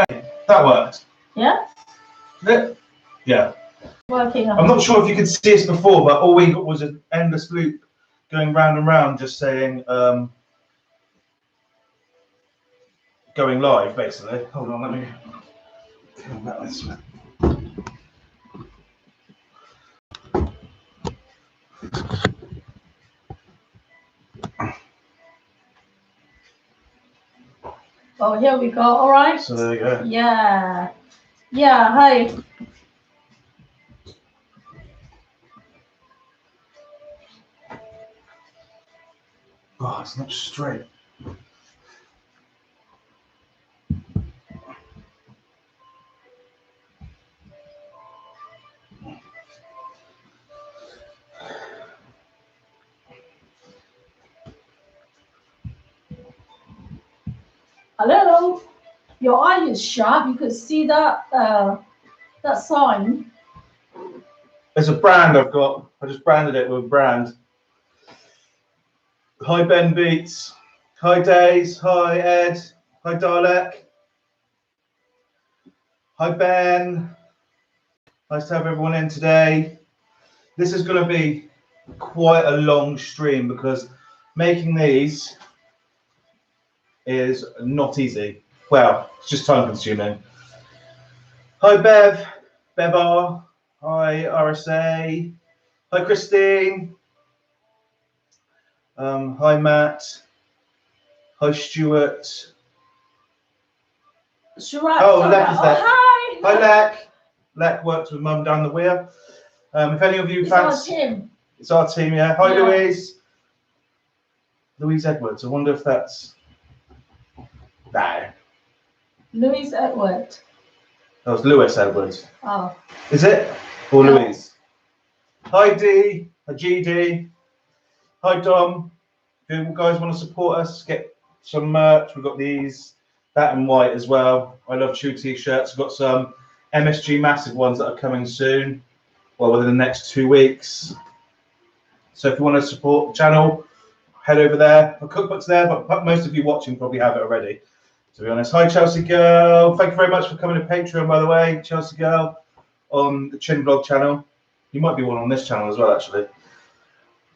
That worked. Yeah? Yeah. Working. I'm not sure if you could see us before, but all we got was an endless loop going round and round, just saying going live, basically. Hold on, let me come back this way. Oh, here we go. All right. So there you go. Yeah. Yeah. Hi. Oh, it's not straight. Hello. Your eye is sharp. You could see that that sign. There's a brand I've got. I just branded it with a brand. Hi Ben Beats. Hi Days. Hi Ed. Hi Dalek. Hi Ben. Nice to have everyone in today. This is going to be quite a long stream because making these is not easy. Well, it's just time consuming. Hi Bev. Bebar. Hi RSA. Hi Christine. Hi Matt. Hi Stuart. Oh, Lek is there. Hi. Hi Lek. Lek works with Mum down the weir. If any of you fancy, it's our team, yeah. Hi yeah. Louise. Louise Edwards. I wonder if that's Louise Edwards. That was Lewis Edwards. Oh. Is it? Or no. Louise? Hi D. Hi GD. Hi Dom. If you guys want to support us, get some merch. We've got these, that and white as well. I love Choo t-shirts. We've got some MSG massive ones that are coming soon. Well, within the next 2 weeks. So if you want to support the channel, head over there. The cookbook's there, but most of you watching probably have it already, to be honest. Hi, Chelsea Girl. Thank you very much for coming to Patreon, by the way, Chelsea Girl, on the Chin Vlog channel. You might be one on this channel as well, actually.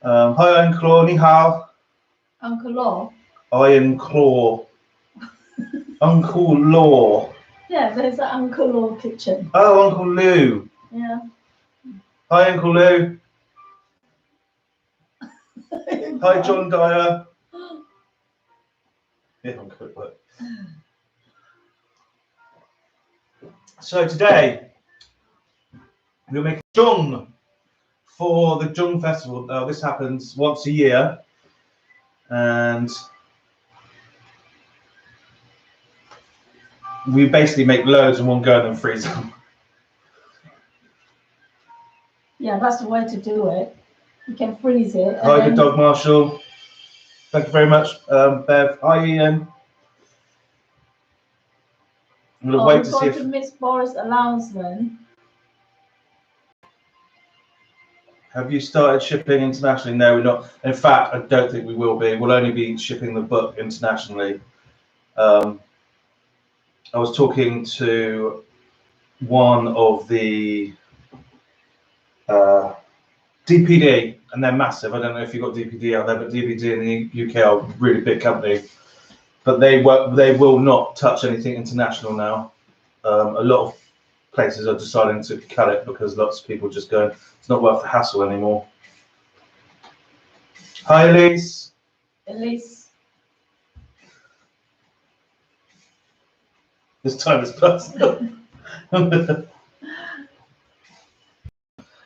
Hi, Iron Claw. Ni hao. Uncle Law. Iron Claw. Uncle Law. Yeah, there's an Uncle Law kitchen. Oh, Uncle Lou. Yeah. Hi, Uncle Lou. Hi, John Dyer. Yeah, I'm good. But... So today we'll make a zong for the Zong Festival. This happens once a year, and we basically make loads in one go and then freeze them. Yeah, that's the way to do it. You can freeze it. Hi, Good Dog Marshall. Thank you very much, Bev. Hi, Ian. I'm going to wait to see if... Miss Boris' announcement. Have you started shipping internationally? No, we're not. In fact, I don't think we will be. We'll only be shipping the book internationally. I was talking to one of the DPD, and they're massive. I don't know if you've got DPD out there, but DPD in the UK are a really big company. But they will not touch anything international now. A lot of places are deciding to cut it because lots of people just going, it's not worth the hassle anymore. Hi, Elise. Elise. This time is personal.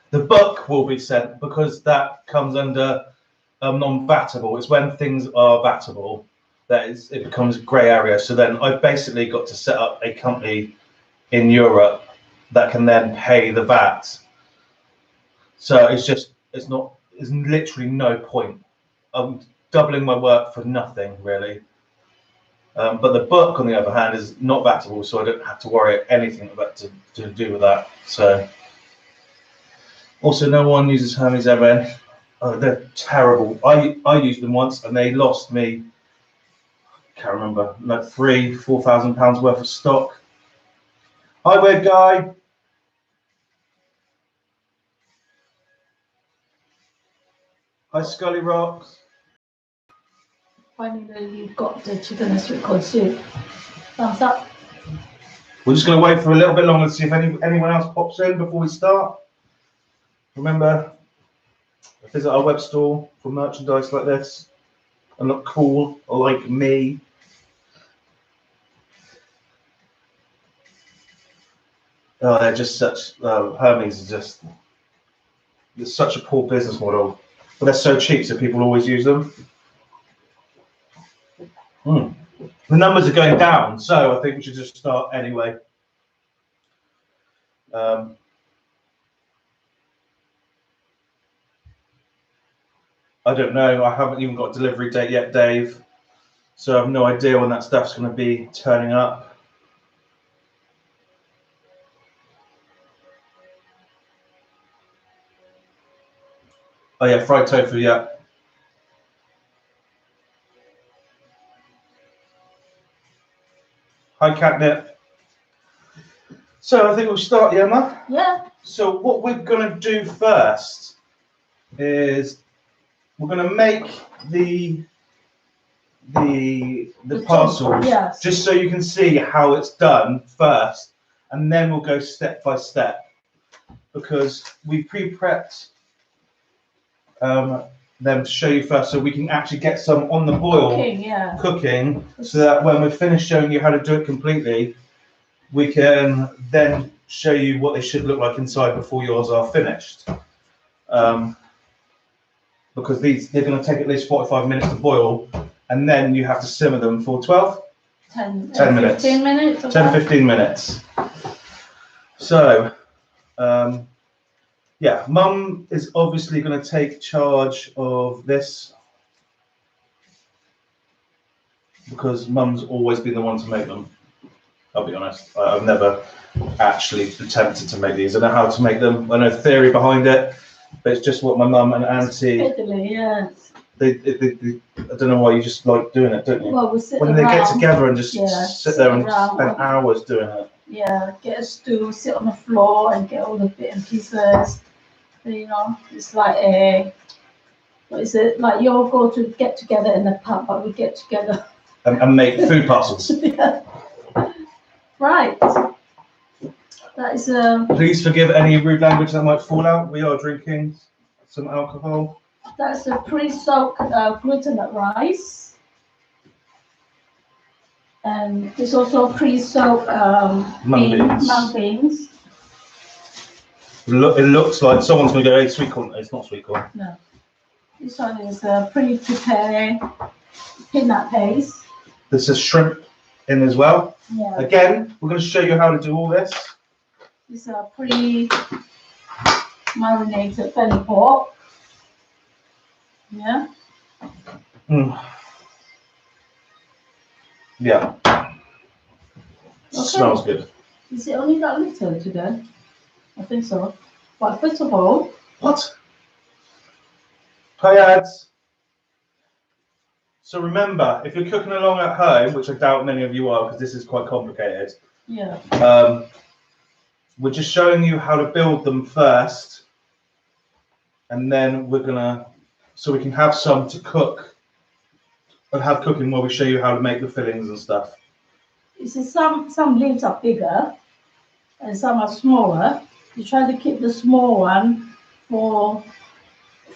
The book will be sent because that comes under non-vatable. It's when things are vatable that it becomes a grey area. So then I've basically got to set up a company in Europe that can then pay the VAT. So it's literally no point. I'm doubling my work for nothing, really. But the book, on the other hand, is not vatable, so I don't have to worry anything about to do with that. So also, no one uses Hermes ever. Oh, they're terrible. I used them once, and they lost me. Can't remember, like £3,000 to £4,000 worth of stock. Hi, Weird Guy. Hi, Scully Rocks. Finally, you've got the chicken sweet corn soup. Thumbs up. We're just going to wait for a little bit longer to see if anyone else pops in before we start. Remember, visit our web store for merchandise like this and look cool like me. Oh, they're just such, Hermes is just, it's such a poor business model, but they're so cheap, so people always use them. The numbers are going down, so I think we should just start anyway. I don't know, I haven't even got a delivery date yet, Dave, so I have no idea when that stuff's going to be turning up. Oh yeah, fried tofu, yeah. Hi, Catnip. So I think we'll start, yeah, Emma? Yeah. So what we're going to do first is we're going to make the parcels, yes. just so you can see how it's done first, and then we'll go step by step, because we pre-prepped them to show you first, so we can actually get some on the boil cooking, so that when we're finished showing you how to do it completely, we can then show you what they should look like inside before yours are finished. Because they're going to take at least 45 minutes to boil, and then you have to simmer them for 10 minutes. 15 minutes. 10-15 minutes. So, yeah, Mum is obviously going to take charge of this, because Mum's always been the one to make them. I'll be honest, I've never actually attempted to make these. I know how to make them, I know the theory behind it, but it's just what my mum and auntie, yeah. I don't know why you just like doing it, don't you? Well, we sit when around, they get together and just sit there and around, spend hours doing it. Yeah, get a stool, sit on the floor and get all the bits and pieces. You know, it's like what is it? Like you all go to get together in the pub, but we get together and make food parcels. Yeah. Right. That is Please forgive any rude language that might fall out. We are drinking some alcohol. That's a pre-soaked glutinous rice. And there's also pre-soaked mung beans. It looks like someone's going to go, hey, sweet corn. It's not sweet corn. No. This one is pre-prepared peanut paste. There's a shrimp in as well. Yeah. Again, we're going to show you how to do all this. These are pre-marinated belly pork. Yeah. Yeah. Okay. Smells good. Is it only that little today? I think so. But first of all. What? Hi, ads. So remember, if you're cooking along at home, which I doubt many of you are, because this is quite complicated. Yeah. We're just showing you how to build them first, and then we're gonna, so we can have some to cook and have cooking while we show you how to make the fillings and stuff. You see, some leaves are bigger and some are smaller. You try to keep the small one for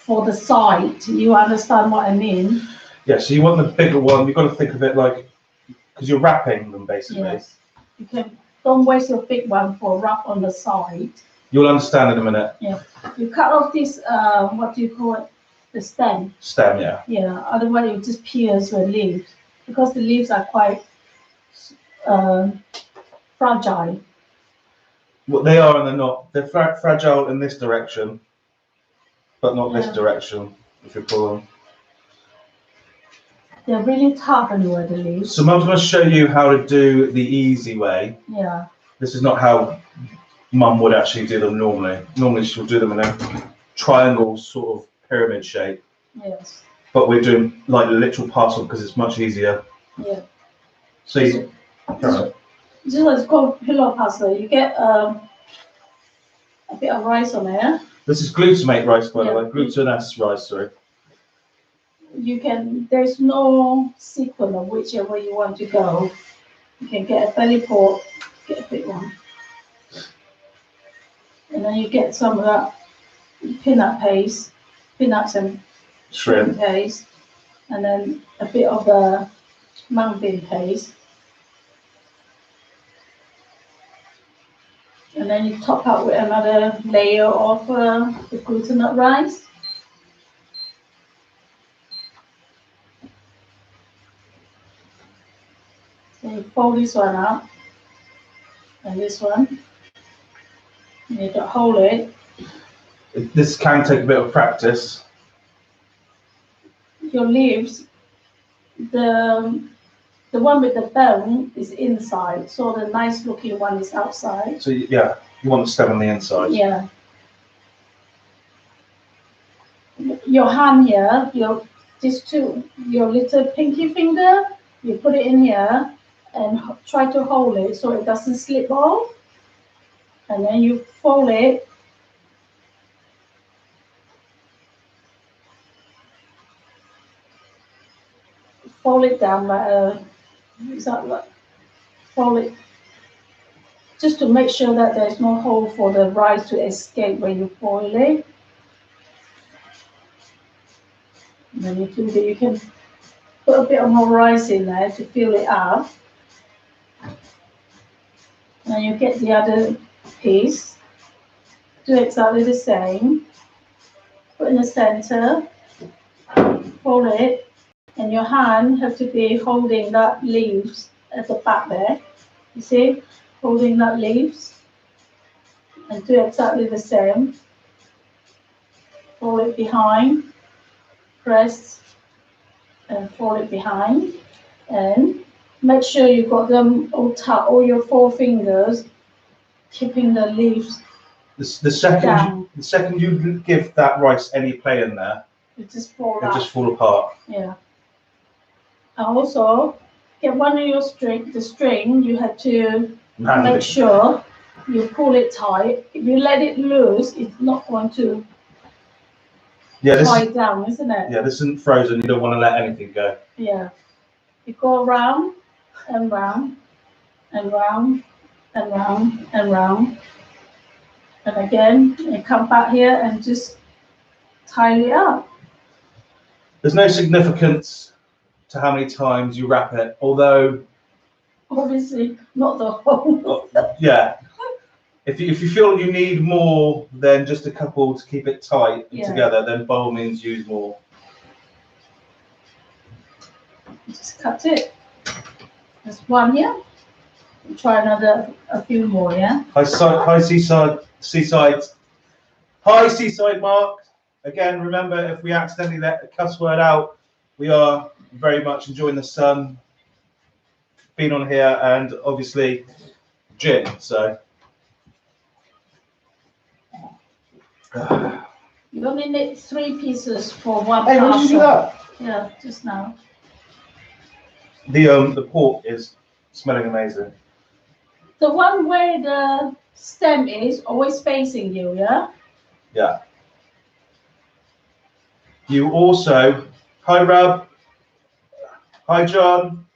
the side. You understand what I mean? Yeah. So you want the bigger one. You've got to think of it like, because you're wrapping them basically. Yes. You can. Don't waste your big one for wrap on the side. You'll understand in a minute. Yeah. You cut off this, what do you call it? The stem. Stem, yeah. Yeah. Otherwise, it just peels the leaves, because the leaves are quite fragile. Well, they are and they're not. They're fragile in this direction, but not this direction, if you pull them. They're really tough anyway, the leaves. So Mum's going to show you how to do the easy way. Yeah. This is not how Mum would actually do them normally. Normally she'll do them in a triangle sort of pyramid shape. Yes. But we're doing like a literal parcel because it's much easier. Yeah. So This one is called pillow pasta. You get a bit of rice on there. This is glutamate rice, by the Yeah. way. Glutinous rice, sorry. You can. There's no sequence of whichever you want to go. You can get a belly pork, get a big one, and then you get some of that peanut paste, peanuts and shrimp paste, and then a bit of the mung bean paste. And then you top up with another layer of the glutinous rice. So you fold this one up, and this one. You need to hold it. This can take a bit of practice. Your leaves, the one with the bone is inside, so the nice looking one is outside. So yeah, you want the stem on the inside. Yeah. Your hand here, your little pinky finger, you put it in here and try to hold it so it doesn't slip off. And then you fold it. Fold it down fold it just to make sure that there's no hole for the rice to escape when you boil it. And then you can put a bit of more rice in there to fill it up. And you get the other piece. Do exactly the same. Put in the center. Fold it. And your hand has to be holding that leaves at the back there. You see? Holding that leaves. And do exactly the same. Fold it behind. Press and fold it behind. And make sure you've got them all tight, all your 4 fingers, keeping the leaves The second you give that rice any play in there, it just fall it'll out. just fall apart. Yeah. And also, get one of your the string, you have to make sure you pull it tight. If you let it loose, it's not going to tie down, isn't it? Yeah, this isn't frozen. You don't want to let anything go. Yeah. You go round and round and round and round and round. And again, you come back here and just tie it up. There's no significance to how many times you wrap it, although obviously not the whole. Yeah. If you feel you need more than just a couple to keep it tight and together, then by all means use more. Just cut it. There's one here. We'll try a few more, yeah? Hi seaside Mark. Again, remember, if we accidentally let a cuss word out, we are very much enjoying the sun, being on here, and obviously gin, so. You only need 3 pieces for one Hey, when did you do that? Yeah, just now. The pork is smelling amazing. The one where the stem is always facing you, yeah? Yeah. You also, hi Rob, hi John.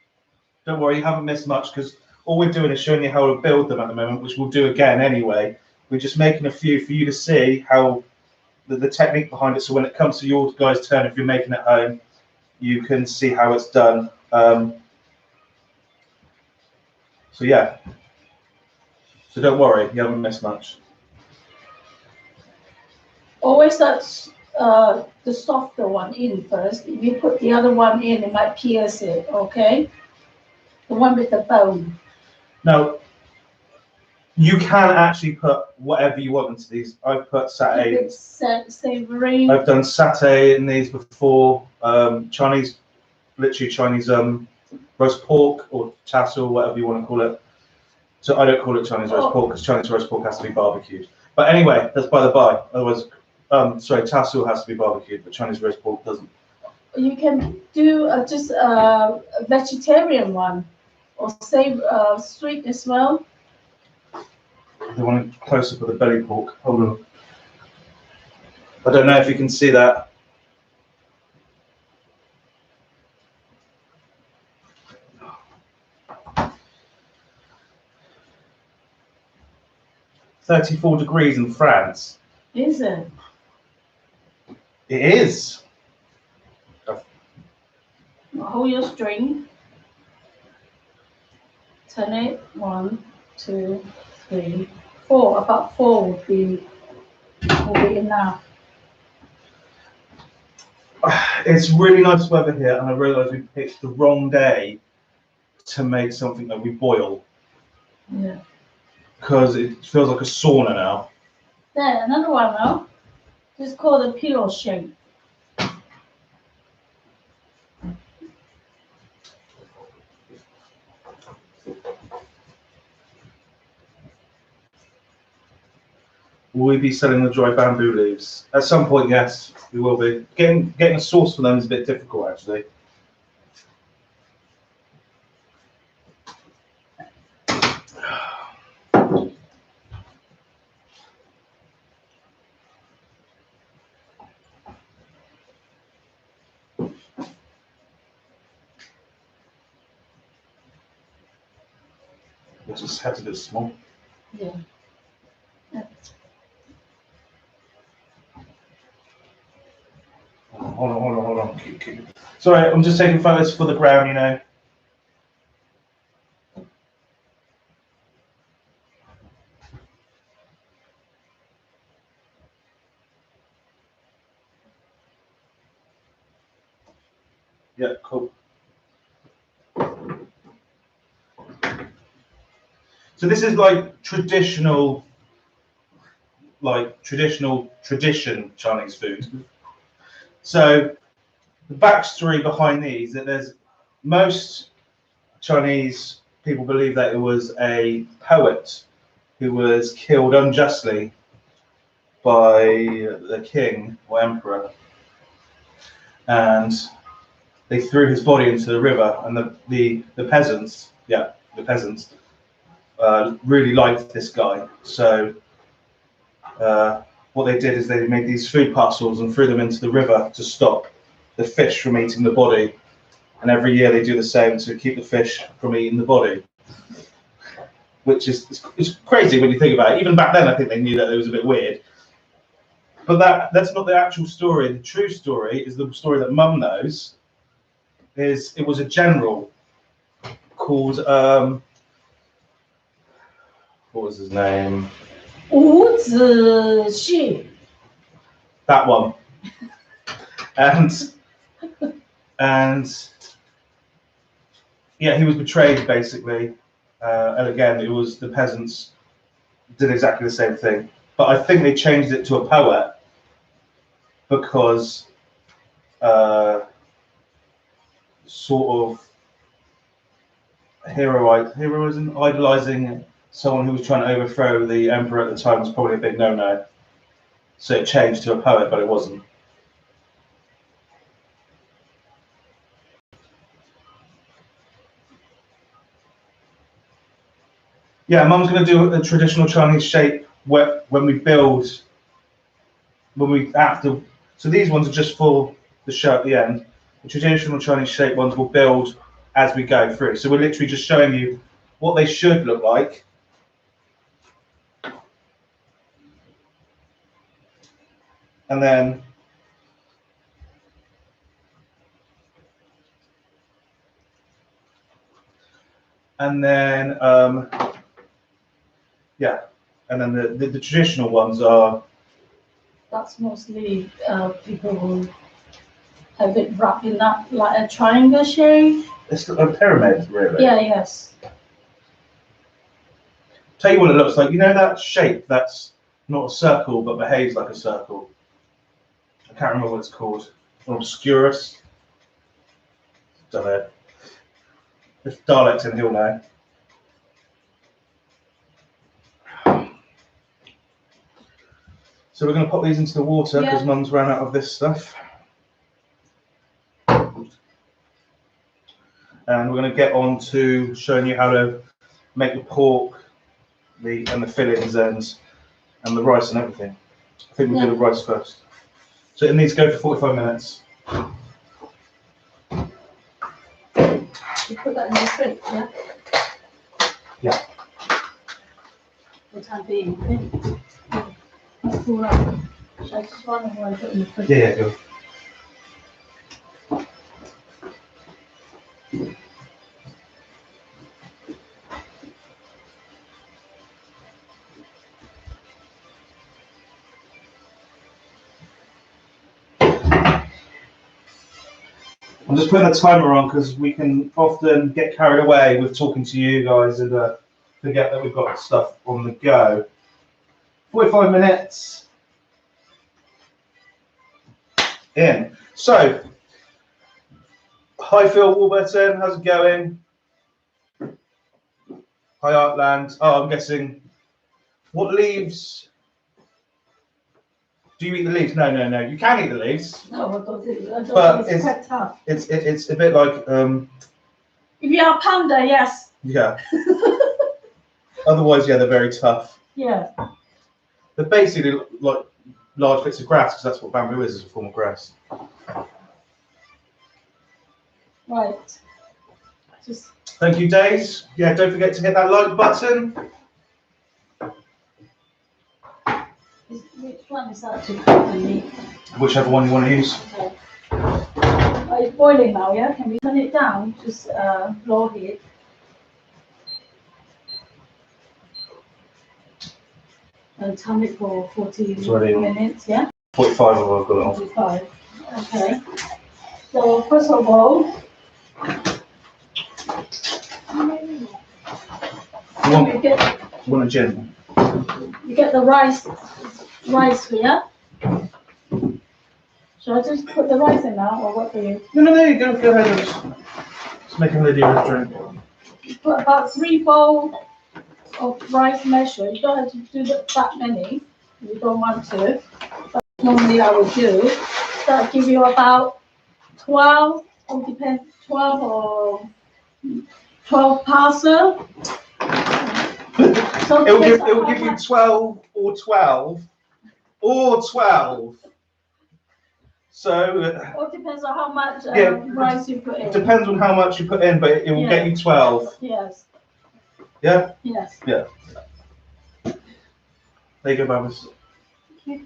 Don't worry, you haven't missed much because all we're doing is showing you how to build them at the moment, which we'll do again anyway. We're just making a few for you to see how the technique behind it. So when it comes to your guys' turn, if you're making it home, you can see how it's done. So yeah. So don't worry, you haven't missed much. Always that's the softer one in first. If you put the other one in, it might pierce it, okay? The one with the bone. Now, you can actually put whatever you want into these. I've put satay. Savory. I've done satay in these before. Chinese roast pork or tassel, whatever you want to call it. So I don't call it Chinese roast pork because Chinese roast pork has to be barbecued. But anyway, that's by the by. Otherwise, tassel has to be barbecued, but Chinese roast pork doesn't. You can do just a vegetarian one. or save sweet as well. They want a close up of the belly pork. Hold on. I don't know if you can see that. –34 degrees in France. Is it? It is. Hold your string. Turn it. 1, 2, 3, 4. About 4 will be enough. It's really nice weather here, and I realise we picked the wrong day to make something that we boil. Yeah. Because it feels like a sauna now. There, another one now. It's called a pillow shape. Will we be selling the dry bamboo leaves? At some point, yes, we will be. Getting a source for them is a bit difficult, actually. It just had to be small. Yeah. Hold on. Keep. Sorry, I'm just taking photos for the ground, you know. Yeah, cool. So this is like tradition Chinese food. So the backstory behind these, that there's most Chinese people believe that it was a poet who was killed unjustly by the king or emperor, and they threw his body into the river, and the peasants, really liked this guy. So what they did is they made these food parcels and threw them into the river to stop the fish from eating the body. And every year they do the same to keep the fish from eating the body, which is it's crazy when you think about it. Even back then, I think they knew that it was a bit weird. But that's not the actual story. The true story is the story that Mum knows. It was a general called what was his name? Zongzi. That one. And yeah, he was betrayed basically. And again, it was the peasants did exactly the same thing. But I think they changed it to a poet because sort of heroism, idolizing someone who was trying to overthrow the emperor at the time was probably a big no-no. So it changed to a poet, but it wasn't. Yeah, Mum's going to do a traditional Chinese shape when we have to. So these ones are just for the show at the end. The traditional Chinese shape ones will build as we go through. So we're literally just showing you what they should look like. And then yeah, and then the traditional ones are. That's mostly people who have it wrapped in that like a triangle shape. It's a pyramid, really. Yeah, yes. Tell you what it looks like. You know that shape that's not a circle but behaves like a circle? I can't remember what it's called. Obscurus. Don't know. If Dalek's in, he'll know. So we're going to pop these into the water because Mum's ran out of this stuff. and we're going to get on to showing you how to make the pork, and the fillings and the rice and everything. I think we'll do the rice first. So it needs to go for 45 minutes. You put that in the fridge, yeah? Yeah. For the time being, That's cool up. Should I just run or I put it in the fridge? Yeah, go. I'm just putting a timer on because we can often get carried away with talking to you guys and forget that we've got stuff on the go. 45 minutes in. So, hi Phil Warburton, how's it going? Hi Artland. Oh, I'm guessing. What leaves? Do you eat the leaves? No. You can eat the leaves. No, I don't think But it's quite tough. It's a bit like If you are a panda, yes. yeah. Otherwise, yeah, they're very tough. Yeah. They're basically like large bits of grass because that's what bamboo is a form of grass. Right. Just. Thank you, Days. Yeah, don't forget to hit that like button. Which one is actually cooking? Whichever one you want to use. Okay. It's boiling now, yeah? Can we turn it down? Just low heat. And turn it for 40 minutes, yeah? 45 of I've got it on. 45. Okay. So first of all, You want a gin? you get the rice here. Shall I just put the rice in now, or what do you? No, you go ahead and just make a little drink. You put about 3 bowls of rice measure. You don't have to do that many if you don't want to. But normally I would do. That'll give you about 12, or depends, 12 or 12 parcel. So it will give you 12 or 12 or 12. So it depends on how much rice you put in. It depends on how much you put in, but it will get you 12. Yes. Yeah? Yes. Yeah. There you go, Babs. Okay.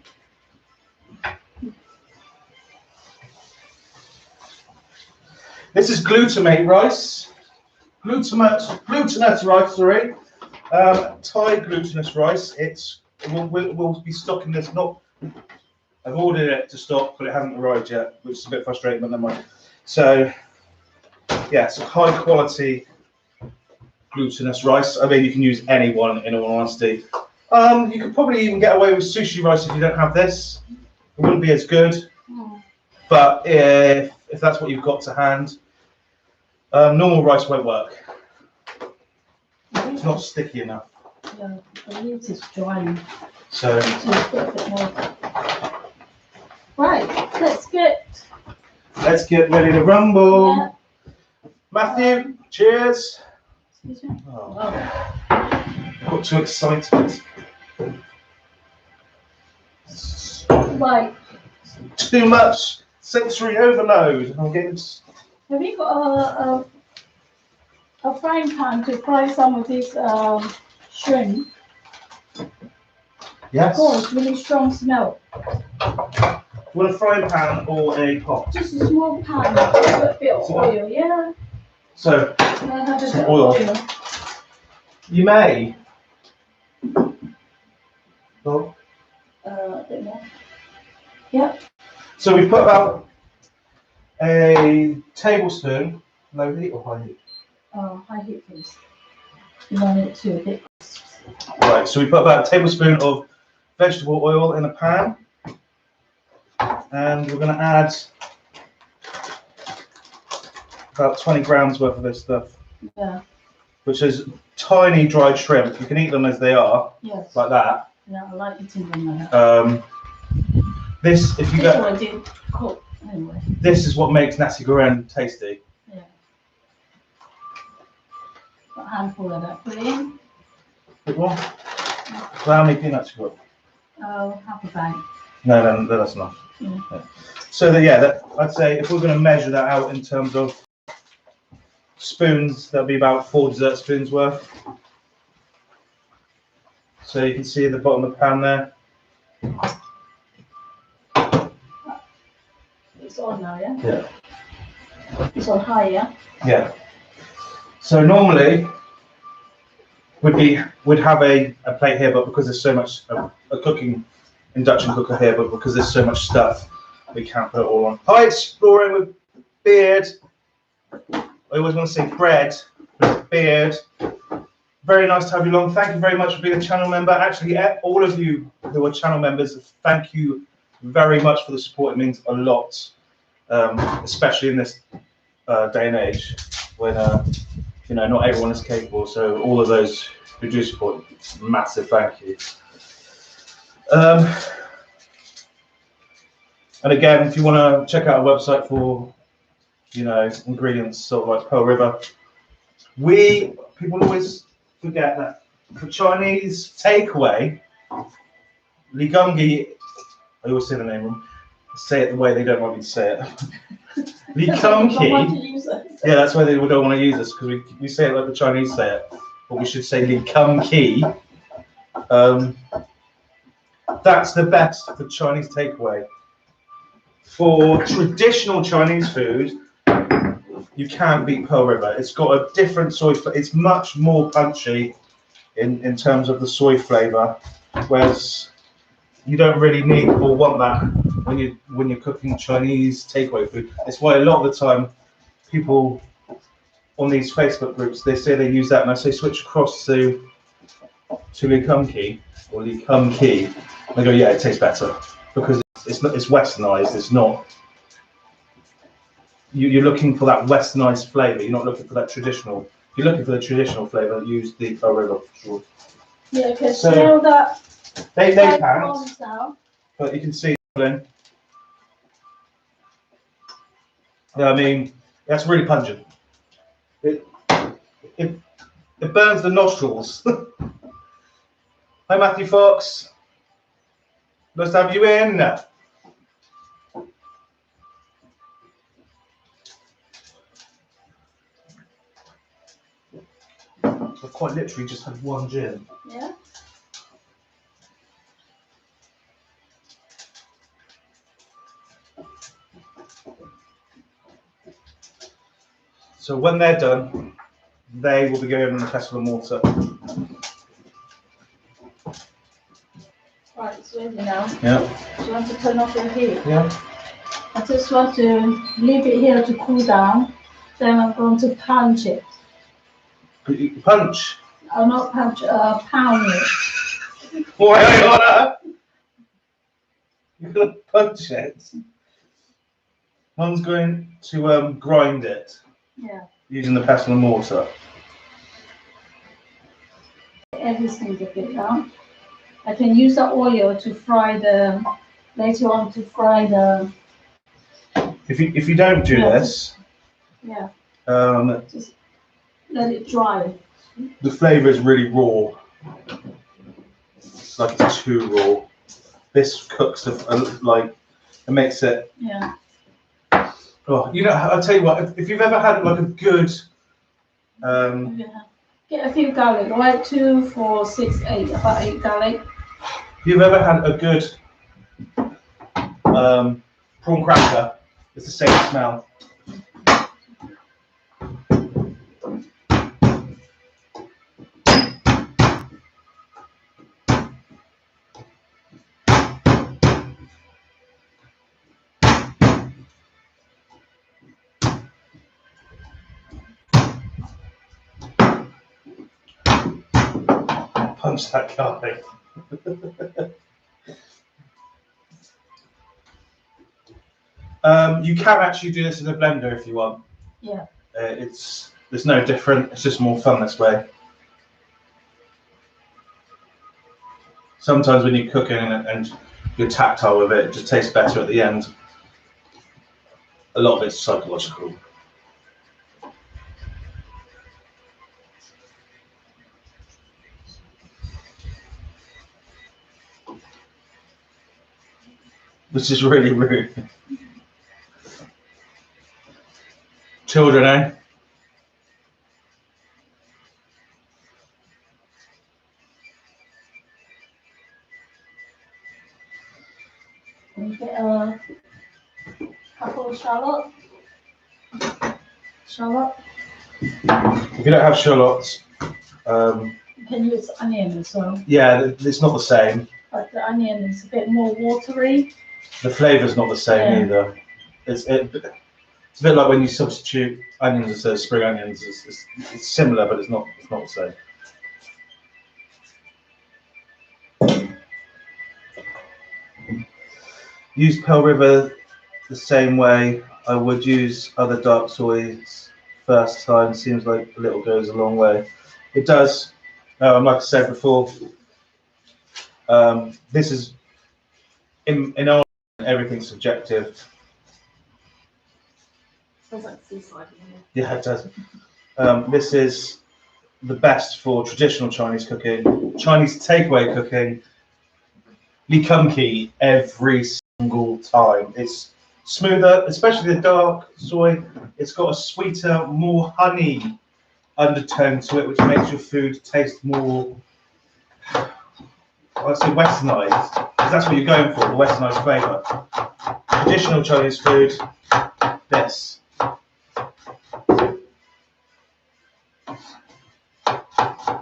This is glutamate rice. Glutinous rice, sorry. Thai glutinous rice. We'll be stocking this. I've ordered it to stock, but it hasn't arrived yet, which is a bit frustrating, but never mind. So, yeah, it's a high quality glutinous rice. I mean, you can use any one, in all honesty. You could probably even get away with sushi rice if you don't have this. It wouldn't be as good, but if that's what you've got to hand, normal rice won't work. It's not sticky enough. Yeah, the meat is drying. So, right, let's get ready to rumble. Yeah. Matthew, cheers. Excuse me. Oh, got too excited. Right. Too much sensory overload. I'm getting. Have you got a frying pan to fry some of these shrimp? Yes. Oh, it's really strong smell. You want a frying pan or a pot? Just a small pan, a bit of oil, yeah. So, Have a some bit oil. of oil. You may. Oh. A bit more. Yep. So we put about a tablespoon, low heat or high heat? Oh, high heat please. You want it to a bit. Right, so we put about a tablespoon of vegetable oil in a pan. And we're going to add about 20 grams worth of this stuff. Yeah. Which is tiny dried shrimp. You can eat them as they are, Yes. like that. Yeah, I like eating them like that. This, if you This go, one I did cook anyway. this is what makes nasi goreng tasty. Yeah. A handful of that. Put it in. Bit more? So how many peanuts you got? Oh, half a bag. No, that's enough. Yeah. Yeah. So that, I'd say if we're going to measure that out in terms of spoons, that'll be about 4 dessert spoons worth. So you can see at the bottom of the pan there. It's on now, yeah? Yeah. It's on high, yeah? Yeah. So normally we'd have a plate here, but because there's so much a cooking induction cooker here, but because there's so much stuff, we can't put it all on. Hi, exploring with beard. I always want to say bread, but beard. Very nice to have you along. Thank you very much for being a channel member. Actually, all of you who are channel members, thank you very much for the support. It means a lot, especially in this day and age when you know, not everyone is capable. So all of those who do support, massive thank you. And again, if you want to check out our website for, you know, ingredients sort of like Pearl River, people always forget that for Chinese takeaway, Li Gunggi, I always say the name wrong, say it the way they don't want me to say it. Li Gunggi, yeah, that's why they don't want to use us, because we say it like the Chinese say it, but we should say Li Gunggi. That's the best for Chinese takeaway. For traditional Chinese food, you can't beat Pearl River. It's got a different soy flavor. It's much more punchy in terms of the soy flavor, whereas you don't really need or want that when you're cooking Chinese takeaway food. That's why a lot of the time people on these Facebook groups, they say they use that, and I say switch across to Li Gunggi or Li Gunggi. They go, yeah, it tastes better because it's westernized. It's not. You're looking for that westernized flavor. You're not looking for that traditional. If you're looking for the traditional flavor, use the Pearl River for sure. Yeah, because so that they can't. But you can see. I mean, that's really pungent. It burns the nostrils. Hi, Matthew Fox. Nice to have you in. I've quite literally just had one gin. Yeah. So when they're done, they will be going in the pestle and mortar. Right, it's ready now. Yeah. Do you want to turn off your heat? Yeah. I just want to leave it here to cool down. Then I'm going to punch it. Punch? I'll not punch, pound it. Why, you're going to punch it? Mum's going to grind it. Yeah. Using the pestle and mortar. Everything a bit down. I can use the oil to fry later on to fry the. If you don't do this, yeah. Just let it dry. The flavour is really raw. It's like it's too raw. This cooks like it makes it. Yeah. Oh, you know, I'll tell you what. If you've ever had like a good. Get a few garlic, right? 2, 4, 6, 8. About 8 garlic. If you've ever had a good prawn cracker, it's the same smell. Punch that garlic. You can actually do this in a blender if you want. Yeah. It's no different. It's just more fun this way. Sometimes when you're cooking and you're tactile with it, it just tastes better at the end. A lot of it's psychological. which is really rude. Children, eh? Can you get a couple of shallot? Shallot? If you don't have shallots, You can use onion as well. yeah, it's not the same. But the onion is a bit more watery. The flavour's not the same either. It's a bit like when you substitute onions instead of spring onions. It's similar, but it's not the same. Use Pearl River the same way I would use other dark soys first time. Seems like a little goes a long way. It does. Like I said before, this is in our everything's subjective. Sounds like seaside. Yeah, it does. This is the best for traditional Chinese cooking, Chinese takeaway cooking. Li Kung Ki every single time. It's smoother, especially the dark soy. It's got a sweeter, more honey undertone to it, which makes your food taste more, I'd say, westernized. Because that's what you're going for, the westernized flavour. Traditional Chinese food, this.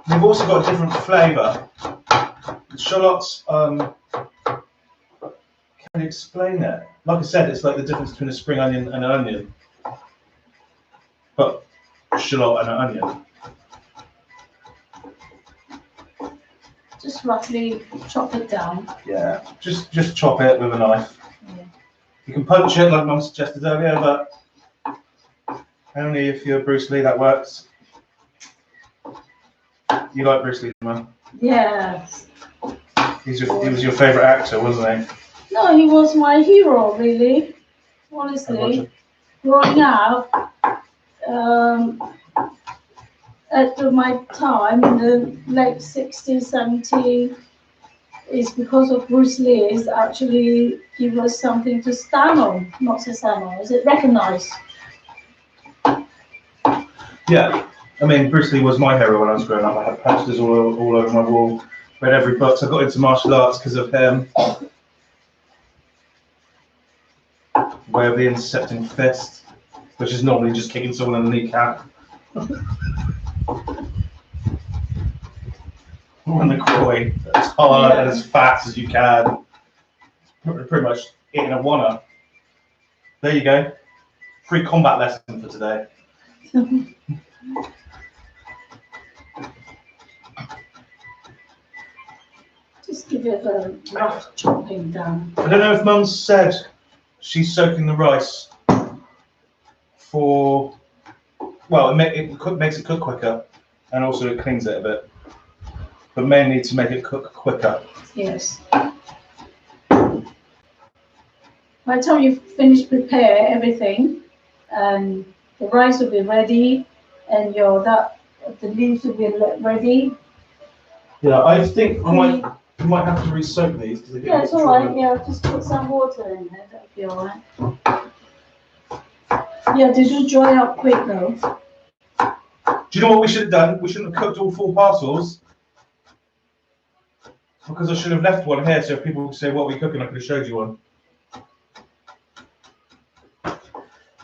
They've also got a different flavour. Shallots, can you explain it? Like I said, it's like the difference between a spring onion and an onion. But shallot and an onion. Just roughly chop it down. Yeah, just chop it with a knife. Yeah. You can punch it like Mum suggested earlier, but only if you're Bruce Lee that works. You like Bruce Lee, Mum? Yes. He was your favourite actor, wasn't he? No, he was my hero, really. Honestly, growing up, at my time in the late 60s, 70s, is because of Bruce Lee is actually give us something to stand on, not to stand on. Is it recognized? Yeah. I mean, Bruce Lee was my hero when I was growing up. I had posters all over my wall. Read every book. So I got into martial arts because of him. Way of the intercepting fist, which is normally just kicking someone in the kneecap. Or in the groin, as hard and as fast as you can. Pretty much eating a one-up. There you go. Free combat lesson for today. Just give it a rough chopping down. I don't know if Mum said she's soaking the rice for, well, it makes it cook quicker, and also it cleans it a bit, but mainly to make it cook quicker. Yes. By the time you finish prepare everything, and the rice will be ready, and the leaves will be ready. Yeah, I think I might have to re-soak these because they get. Yeah, it's all right. Yeah, just put some water in there. That'll be all right. Yeah, they do dry up quick though. Do you know what we should have done? We shouldn't have cooked all 4 parcels because I should have left one here so if people could say what we're cooking, I could have showed you one.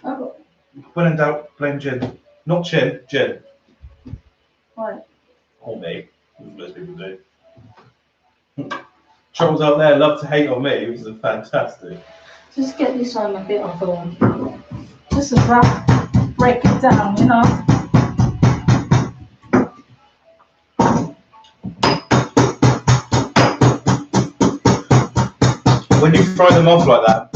Oh, When in doubt, blame Jin. Not Chin, Jin. right. Or me, as most people do. Troubles out there love to hate on me, which is fantastic. Just get this one a bit of just a rough, break it down, you know. When you fry them off like that,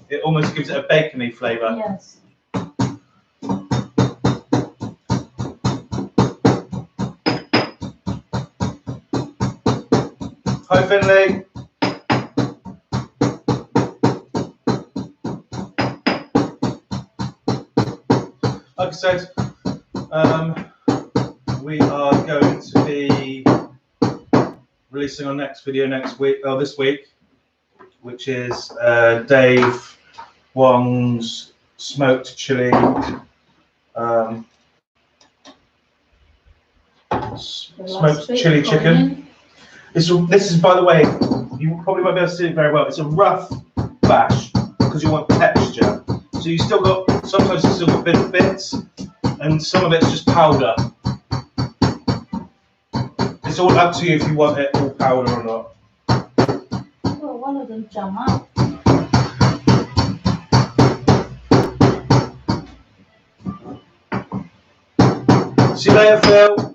it almost gives it a bacony flavour. Yes. Hi Finley. Like I said, we are going to be releasing our next video this week, which is Dave Wong's smoked chili. Smoked chili chicken. This is, by the way, you probably won't be able to see it very well. It's a rough bash because you want texture. So you still got, sometimes you still got bits, and some of it's just powder. It's all up to you if you want it all powder or not. Oh, one of them jump out. See you later, Phil.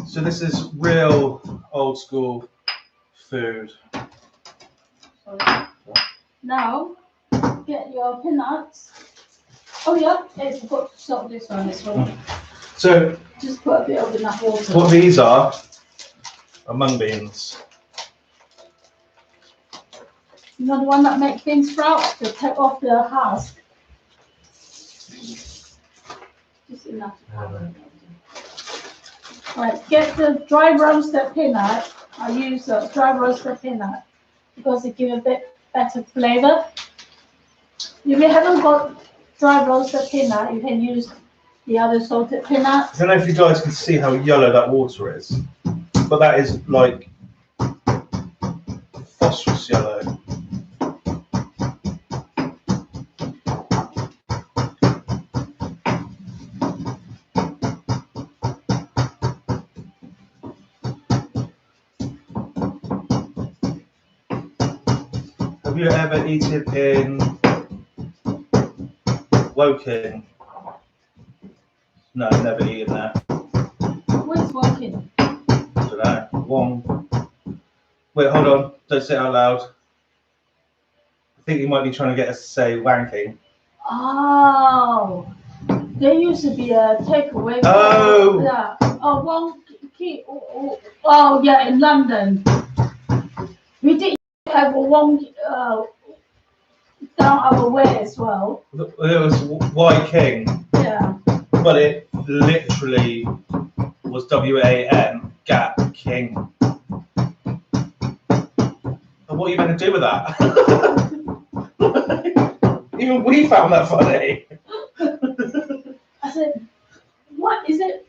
So this is real old school food. Now, get your peanuts. Oh yeah, I forgot to salt this one as well. So just put a bit of enough water. What these are mung beans. You know the one that make bean sprouts? To take off the husk. Just enough. Right, get the dry roasted peanut. I use dry roasted peanut because it gives a bit better flavor. If you haven't got dry roasted peanut, you can use the other salted peanut. I don't know if you guys can see how yellow that water is, but that is like phosphorus yellow. Have you ever eaten in Woking? No, I've never eaten that. Where's Woking? I don't know. Wong. Wait, hold on. Don't say it out loud. I think you might be trying to get us to say wanking. Oh, there used to be a takeaway. Oh! Yeah. Oh, oh, yeah, in London. We did have a Wong down our way as well. It was Y King. Yeah. But it literally was WAN, Gap, King. And what are you going to do with that? Even we found that funny. I said, what is it?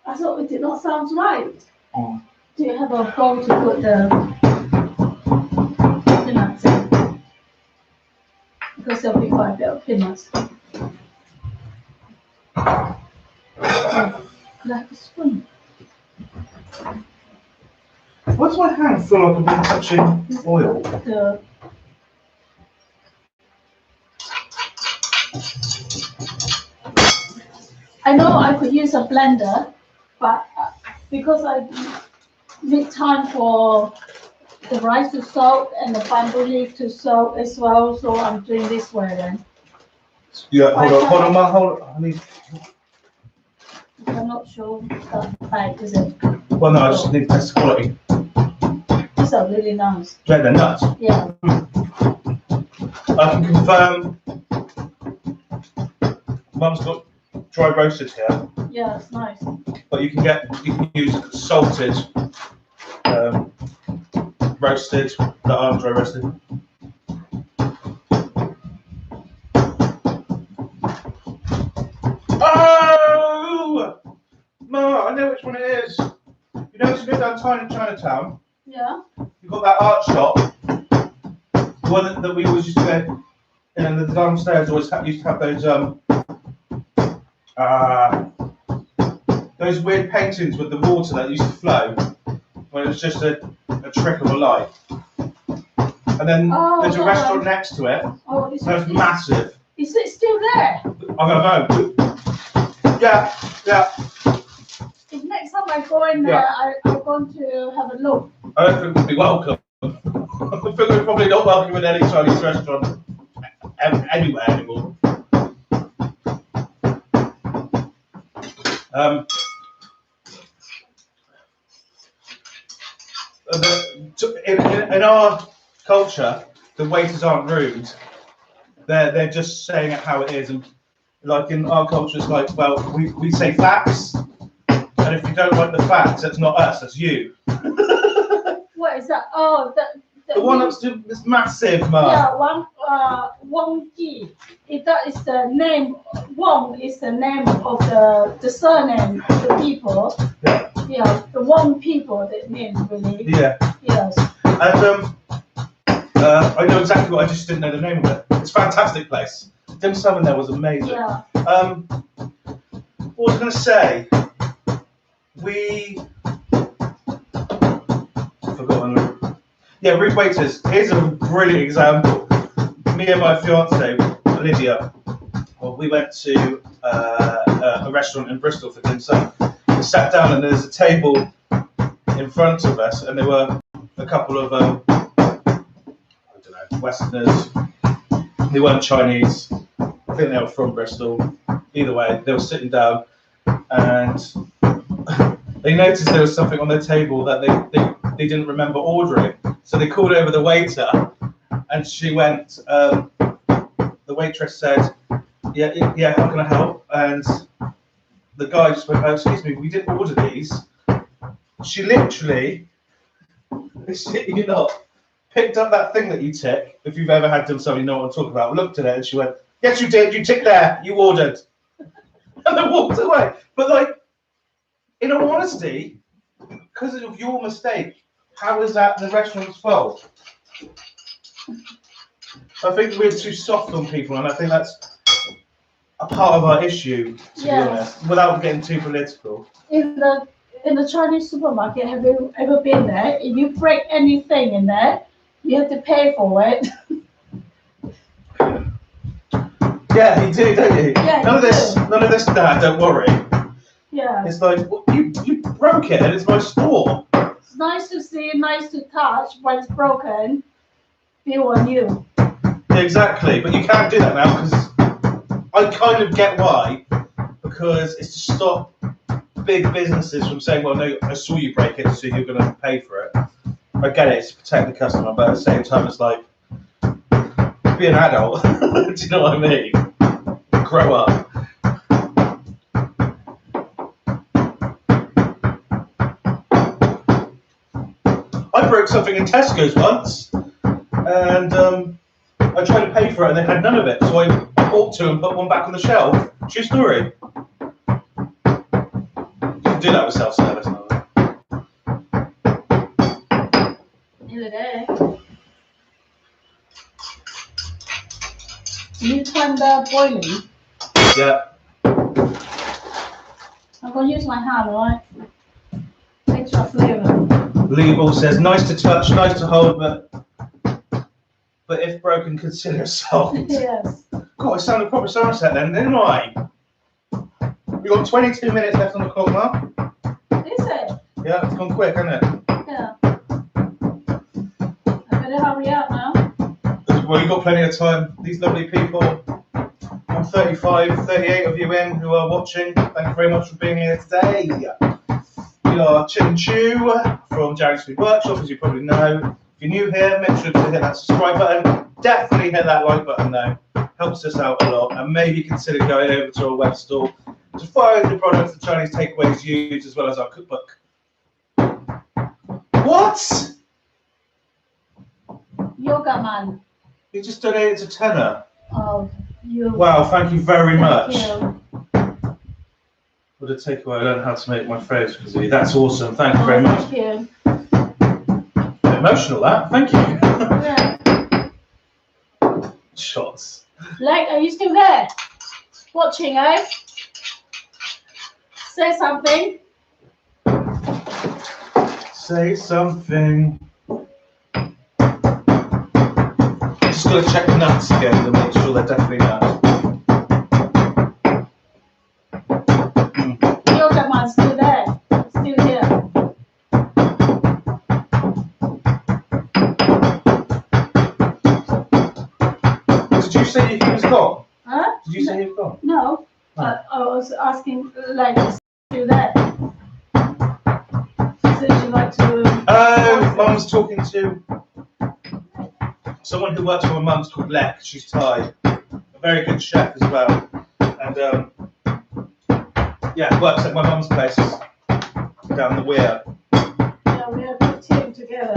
I thought it did not sound right. Oh. Do you have a bowl to put the peanuts in? Because there'll be quite a bit of peanuts. Oh, could I have a spoon? Why does my hand feel like I've been touching oil? I know I could use a blender, but because I need time for the rice to soak and the bamboo leaf to soak as well, so I'm doing this way then. Yeah, hold on. I'm not sure that bag, is it? Well, no, I just need to test the quality. These are really nice. Yeah, they're nuts. Yeah. I can confirm Mum's got dry roasted here. Yeah, it's nice. But you can use salted, roasted that aren't dry roasted. Oh, Ma, I know which one it is. You know, if you go down Chinatown. Yeah. You've got that art shop. The one that we always used to go. And the downstairs always used to have those weird paintings with the water that used to flow when it was just a trick of a light. And then there's a restaurant next to it. Oh, it's massive. Is it still there? I don't know. Yeah. If next time I go in there, I'm going to have a look. I don't think we'll be welcome. I think we're probably not welcome in any Chinese restaurant anywhere anymore. In our culture, the waiters aren't rude. They're just saying it how it is, and like in our culture, it's like, well, we say facts, and if you don't like the facts, it's not us, it's you. What is that? Oh, the one that's this massive, man. Yeah, Wang Ji. That is the name. Wang is the name of the surname of the people. Yeah. Yeah, the Wang people, the name really. Yeah. Yes. And I know exactly what. I just didn't know the name of it. It's a fantastic place. Dim sum in there was amazing. Yeah. What was I going to say? I've forgotten. Yeah, rude waiters. Here's a brilliant example. Me and my fiance, Lydia, well, we went to a restaurant in Bristol for dim sum. We sat down and there's a table in front of us, and there were a couple of Westerners. They weren't Chinese. I think they were from Bristol. Either way, they were sitting down, and they noticed there was something on their table that they didn't remember ordering. So they called over the waiter, and she went. The waitress said, "Yeah, how can I help?" And the guy just went, "Oh, excuse me, we didn't order these." She literally, you know, picked up that thing that you tick. If you've ever had dim sum, you know what I'm talking about. Looked at it and she went, "Yes, you did. You ticked there. You ordered," and then walked away. But like, in all honesty, because of your mistake, how is that the restaurant's fault? I think we're too soft on people, and I think that's a part of our issue, to be honest, without getting too political. In the Chinese supermarket, have you ever been there? If you break anything in there, you have to pay for it. Yeah, you do, don't you? Yeah, none of this, Dad. Don't worry. Yeah. It's like, well, you broke it, and it's my store. It's nice to see, nice to touch. When it's broken, feel on you. Yeah, exactly, but you can't do that now because I kind of get why. Because it's to stop big businesses from saying, "Well, no, I saw you break it, so you're going to pay for it." I get it, it's to protect the customer, but at the same time, it's like, be an adult. Do you know what I mean? Grow up. I broke something in Tesco's once, and I tried to pay for it, and they had none of it, so I walked to and put one back on the shelf. True story. You can do that with self-service now. You turn the boiling. Yeah. I'm going to use my hand, alright? Extra flavour. Legal says, "Nice to touch, nice to hold, but if broken, consider sold." Yes. God, I sounded proper Somerset then, didn't I? We've got 22 minutes left on the clock, Mark. Is it? Yeah, it's gone quick, hasn't it? Yeah. I better hurry up now. Well, you've got plenty of time. These lovely people, I'm 35, 38 of you in who are watching. Thank you very much for being here today. We are Choo from Jerry's Food Workshop, as you probably know. If you're new here, make sure to hit that subscribe button. Definitely hit that like button though. Helps us out a lot. And maybe consider going over to our web store to find the products the Chinese takeaways use, as well as our cookbook. What? Yoga man. You just donated a tenner. Oh, you. Wow, thank you very much. You. What a takeaway. I learned how to make my phrase because of you. That's awesome. Thank you very much. Thank you. Emotional, that. Thank you. Yeah. Shots. Like, are you still there? Watching, eh? Say something. Say something. Just got to check the nuts again to make sure they're definitely nuts. Yoga man still there. Still here. say you was gone? Huh? Did you say you've gone? No. Oh. I was asking ladies to do that. So she like to. Oh, Mum's talking to someone who works for my mum's called Lek. She's Thai, a very good chef as well, and yeah, works at my mum's place down the weir. Yeah, we are a good team together.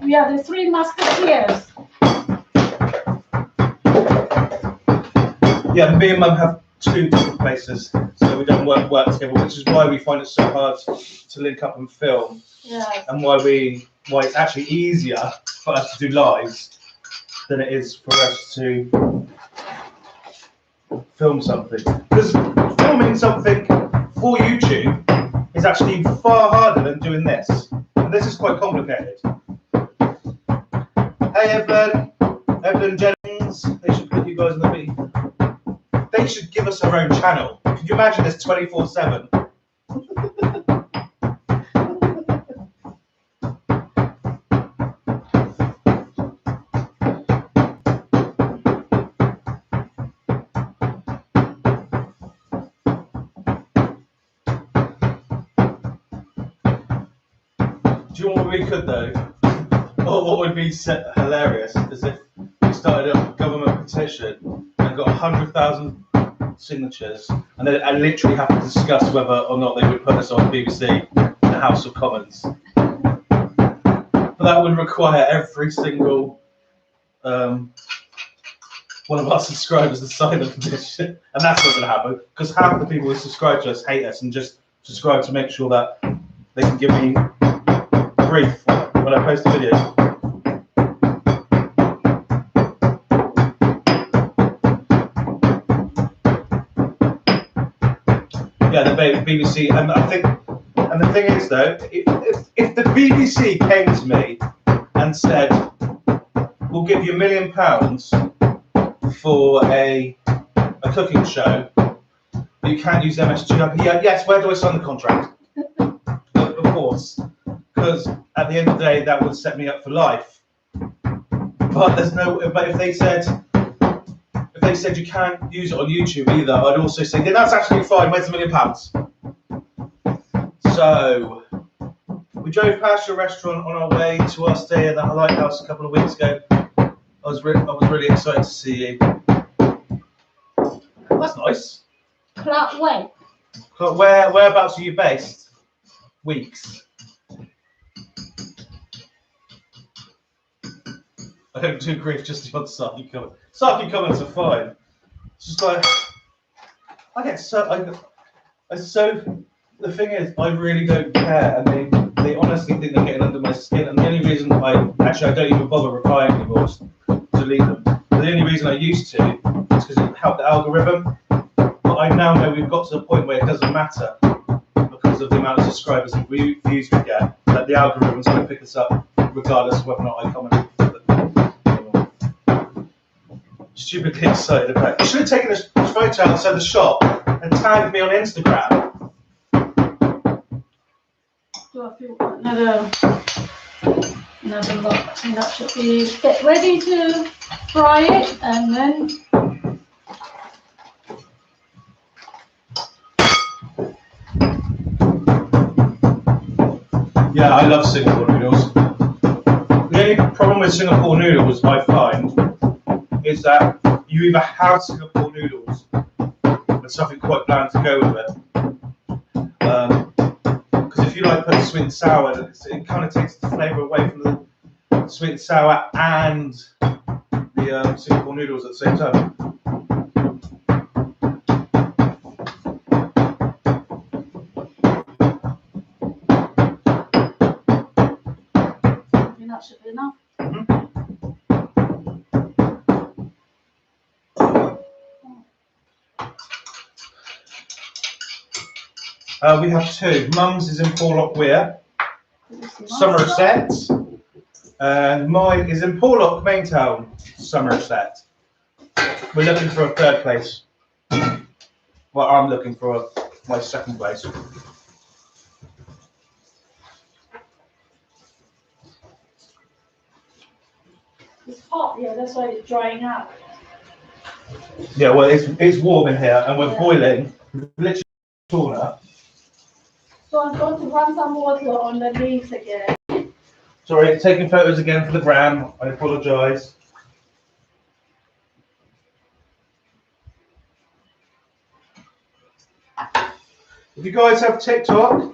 We are the three musketeers. Yeah, me and Mum have two different places, so we don't work together, which is why we find it so hard to link up and film. Yes. And why it's actually easier for us to do lives than it is for us to film something. Because filming something for YouTube is actually far harder than doing this. And this is quite complicated. Hey Evelyn Jennings, they should put you guys in the meeting. They should give us our own channel. Can you imagine this 24/7? Do you know what we could though? Or what would be hilarious is if we started a government petition and got 100,000 signatures, and then I literally have to discuss whether or not they would put us on BBC, the House of Commons. But that would require every single one of our subscribers to sign a petition, and that's not going to happen because half the people who subscribe to us hate us and just subscribe to make sure that they can give me grief when I post a video. Yeah, the BBC, and I think, and the thing is though, if the BBC came to me and said, "We'll give you £1 million for a cooking show, but you can't use MSG," I'd be, yeah, yes, where do I sign the contract? Of course, because at the end of the day, that would set me up for life. But there's no. But if they said you can't use it on YouTube either, I'd also say, yeah, that's actually fine. Where's the £1 million? So we drove past your restaurant on our way to our stay at the lighthouse a couple of weeks ago. I was really excited to see you. That's nice. Clark Way. Whereabouts are you based? Weeks. I don't do grief just on Saki comments. Saki comments are fine. It's just like I get so. The thing is, I really don't care, and they honestly think they're getting under my skin. And the only reason I don't even bother replying anymore is delete them. But the only reason I used to is because it helped the algorithm. But I now know we've got to the point where it doesn't matter because of the amount of subscribers and views we get. That the algorithm's going to pick us up regardless of whether or not I comment. Stupidly excited about it. You should have taken this photo outside the shop and tagged me on Instagram. Do I feel another lot? And that should be get ready to fry it, and then yeah, I love Singapore noodles. The only problem with Singapore noodles I find is that you either have Singapore noodles and something quite bland to go with it. Because if you like put sweet and sour, it kind of takes the flavour away from the sweet and sour and the Singapore noodles at the same time. that should be enough. We have two. Mum's is in Porlock Weir, Somerset, and mine is in Porlock, Maintown, Somerset. We're looking for a third place. Well, I'm looking for my second place. It's hot, yeah, that's why it's drying out. Yeah, well, it's warm in here, and we're Yeah. boiling. Literally, sauna. So I'm going to run some water on the leaves again. Sorry, taking photos again for the gram. I apologise. If you guys have TikTok,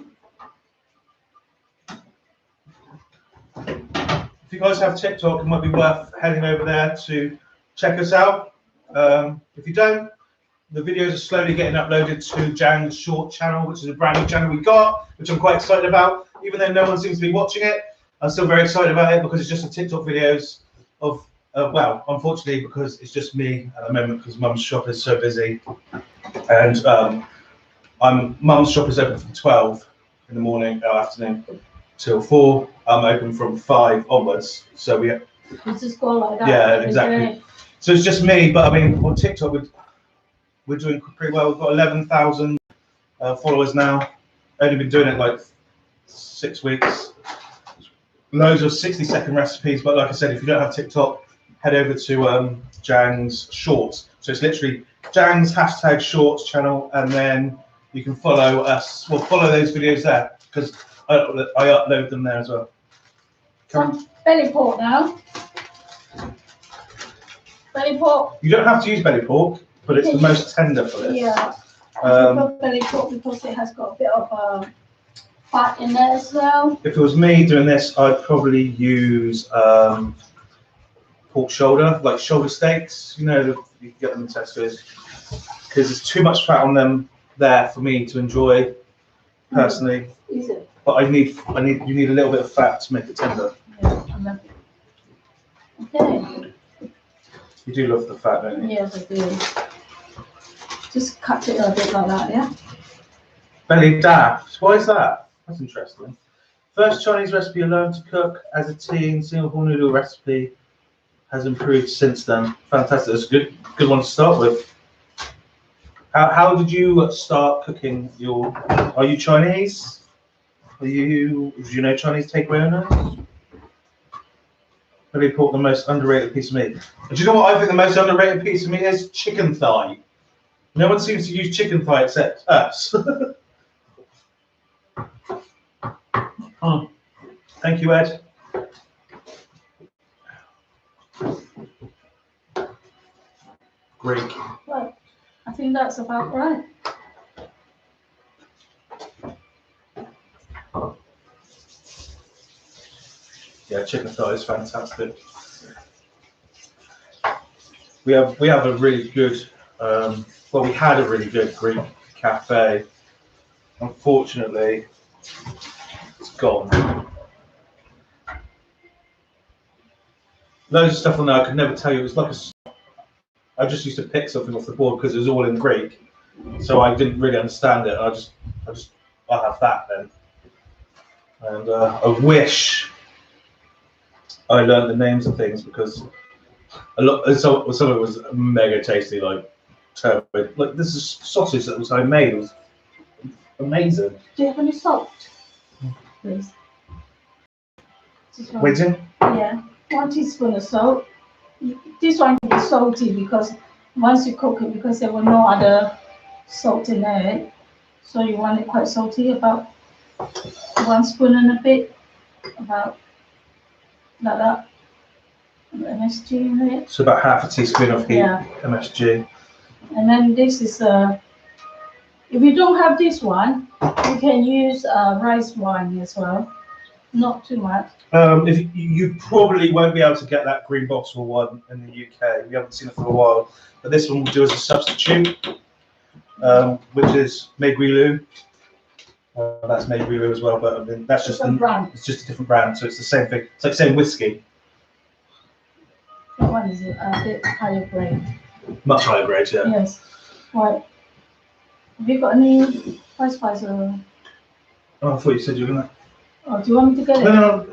it might be worth heading over there to check us out. If you don't, the videos are slowly getting uploaded to Jang's short channel, which is a brand new channel we got, which I'm quite excited about. Even though no one seems to be watching it, I'm still very excited about it because it's just a TikTok videos of, well, unfortunately, because it's just me at the moment because Mum's shop is so busy. And Mum's shop is open from 12 in the morning, afternoon, till 4. I'm open from 5 onwards. So we just go like that. Yeah, exactly. So it's just me, but I mean, on TikTok, we're doing pretty well. We've got 11,000 followers now. Only been doing it like 6 weeks. Loads of 60-second recipes, but like I said, if you don't have TikTok, head over to Jang's Shorts. So it's literally Jang's #Shorts channel, and then you can follow us. Well, follow those videos there because I upload them there as well. Some belly pork now. Belly pork. You don't have to use belly pork, but it's the most tender for this. Yeah. I prefer belly pork because it has got a bit of fat in there as well. If it was me doing this, I'd probably use pork shoulder, like shoulder steaks. You know, you can get them in Tesco's because there's too much fat on them there for me to enjoy personally. Is it? But you need a little bit of fat to make it tender. Yeah, I love it. Okay. You do love the fat, don't you? Yes, I do. Just cut it a bit like that, yeah? Belly daft. Why is that? That's interesting. First Chinese recipe I learned to cook as a teen. Singapore noodle recipe has improved since then. Fantastic. That's a good one to start with. How did you start cooking your? Are you Chinese? Do you know Chinese takeaway owners? Belly pork, the most underrated piece of meat. Do you know what I think the most underrated piece of meat is? Chicken thigh. No one seems to use chicken thigh except us. Oh, thank you, Ed. Greek. Well, I think that's about right. Yeah, chicken thigh is fantastic. We have a really good. Well, we had a really good Greek cafe. Unfortunately, it's gone. Loads of stuff on there I could never tell you. It was like I just used to pick something off the board because it was all in Greek, so I didn't really understand it. I'll have that then. And I wish I learned the names of things because some of it was mega tasty, like turbot. Like this is sausage that was homemade. It was amazing. Do you have any salt, please? Waiting? Yeah, 1 teaspoon of salt. This one can be salty because once you cook it, because there were no other salt in there, so you want it quite salty. About 1 spoon and a bit, about like that. MSG in it. So about half a teaspoon of heat, Yeah. MSG. And then this is if you don't have this one, you can use rice wine as well. Not too much. If you probably won't be able to get that green bottle one in the UK. We haven't seen it for a while, but this one will do as a substitute, which is Mei Kuei Lu. That's Mei Kuei Lu as well, but I mean that's just it's just a different brand, so it's the same thing. It's like saying whiskey. That one is a bit higher grade. Much higher grade, yeah. Yes. Right. Have you got any spice or? Oh, I thought you said you were gonna. Oh, do you want me to get it? No.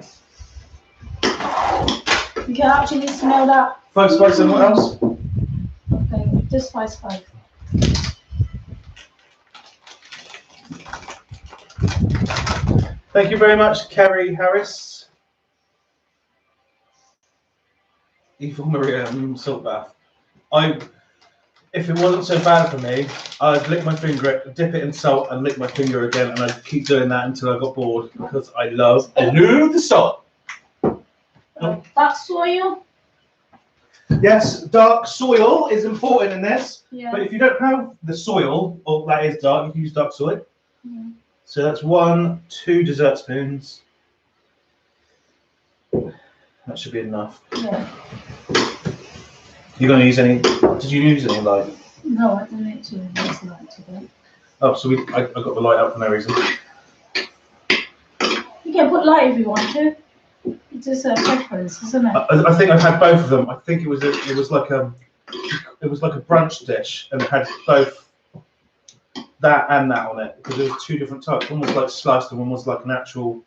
You can actually smell that. 5 spice and what else? Okay, just spice. Thank you very much, Kerry Harris. Eva Maria salt bath. If it wasn't so bad for me, I'd lick my finger, dip it in salt, and lick my finger again, and I'd keep doing that until I got bored because I love the salt. Dark soil. Yes, dark soil is important in this. Yeah. But if you don't have the soil, or that is dark, you can use dark soil. Yeah. So that's 1, 2 dessert spoons. That should be enough. Yeah. You're going to use any? Did you use any light? No, I don't need to use light today. Oh, so I got the light up for no reason. You can put light if you want to. It's just a preference, isn't it? I think I've had both of them. I think it was like a brunch dish, and it had both that and that on it because there was 2 different types. One was like sliced, and one was like an actual,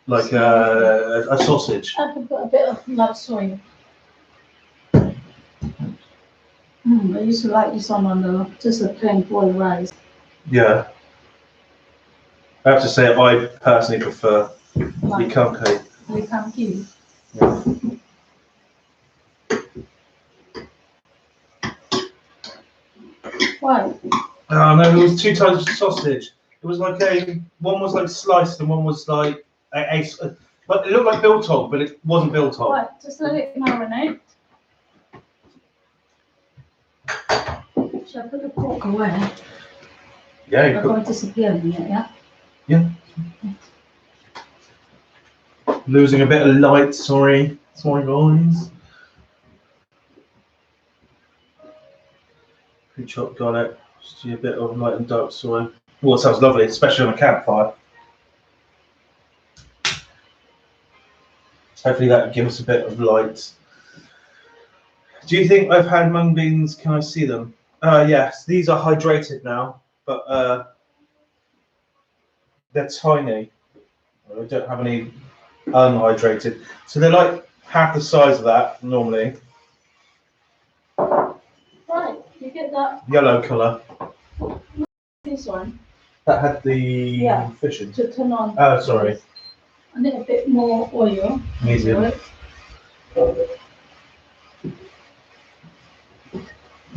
like a sausage. I could put a bit of light soy. I used to like this one on just a plain boiled rice. Yeah. I have to say, I personally prefer the cupcake. The pumpkin. Yeah. Why? Oh no, there was 2 types of sausage. It was like one was like sliced and one was like but it looked like biltong, but it wasn't biltong. What? Just let it marinate. Should I put the pork away? Yeah, They're going to disappear in a minute, yeah? Yeah. Losing a bit of light, sorry. Sorry guys. Pre-chopped garlic. Just do a bit of light and dark soy. Oh, it sounds lovely, especially on a campfire. Hopefully that will give us a bit of light. Do you think I've had mung beans? Can I see them? Yes, these are hydrated now, but they're tiny. I don't have any unhydrated. So they're like half the size of that normally. Right, you get that? Yellow colour. This one. That had the fish in. To turn on. Oh, sorry. I need a bit more oil. Medium.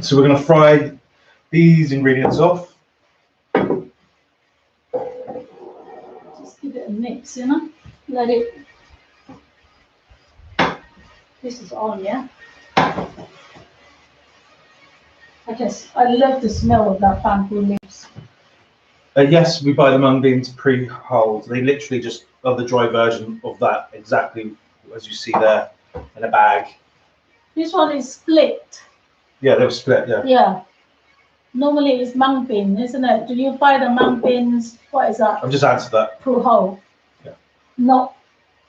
So we're going to fry these ingredients off. Just give it a mix, you know? Let it. This is on, yeah? I love the smell of that bamboo leaves. Yes, we buy the mung beans pre-hulled. They literally just are the dry version of that, exactly as you see there in a bag. This one is split. Yeah, they were split, yeah. Yeah. Normally it's mung bean, isn't it? Do you buy the mung beans? What is that? I've just answered that. Whole. Yeah. Not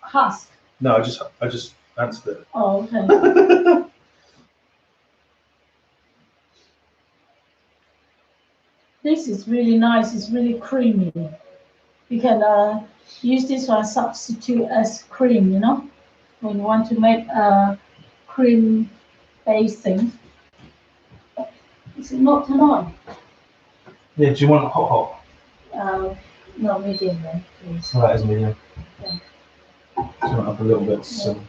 husk. No, I just answered it. Oh, okay. This is really nice. It's really creamy. You can use this one substitute as cream, you know, when you want to make a cream based thing. Is it not turned on? Yeah, do you want hot? No, medium then, please. Oh, that is medium. Yeah. Turn it up a little bit. So.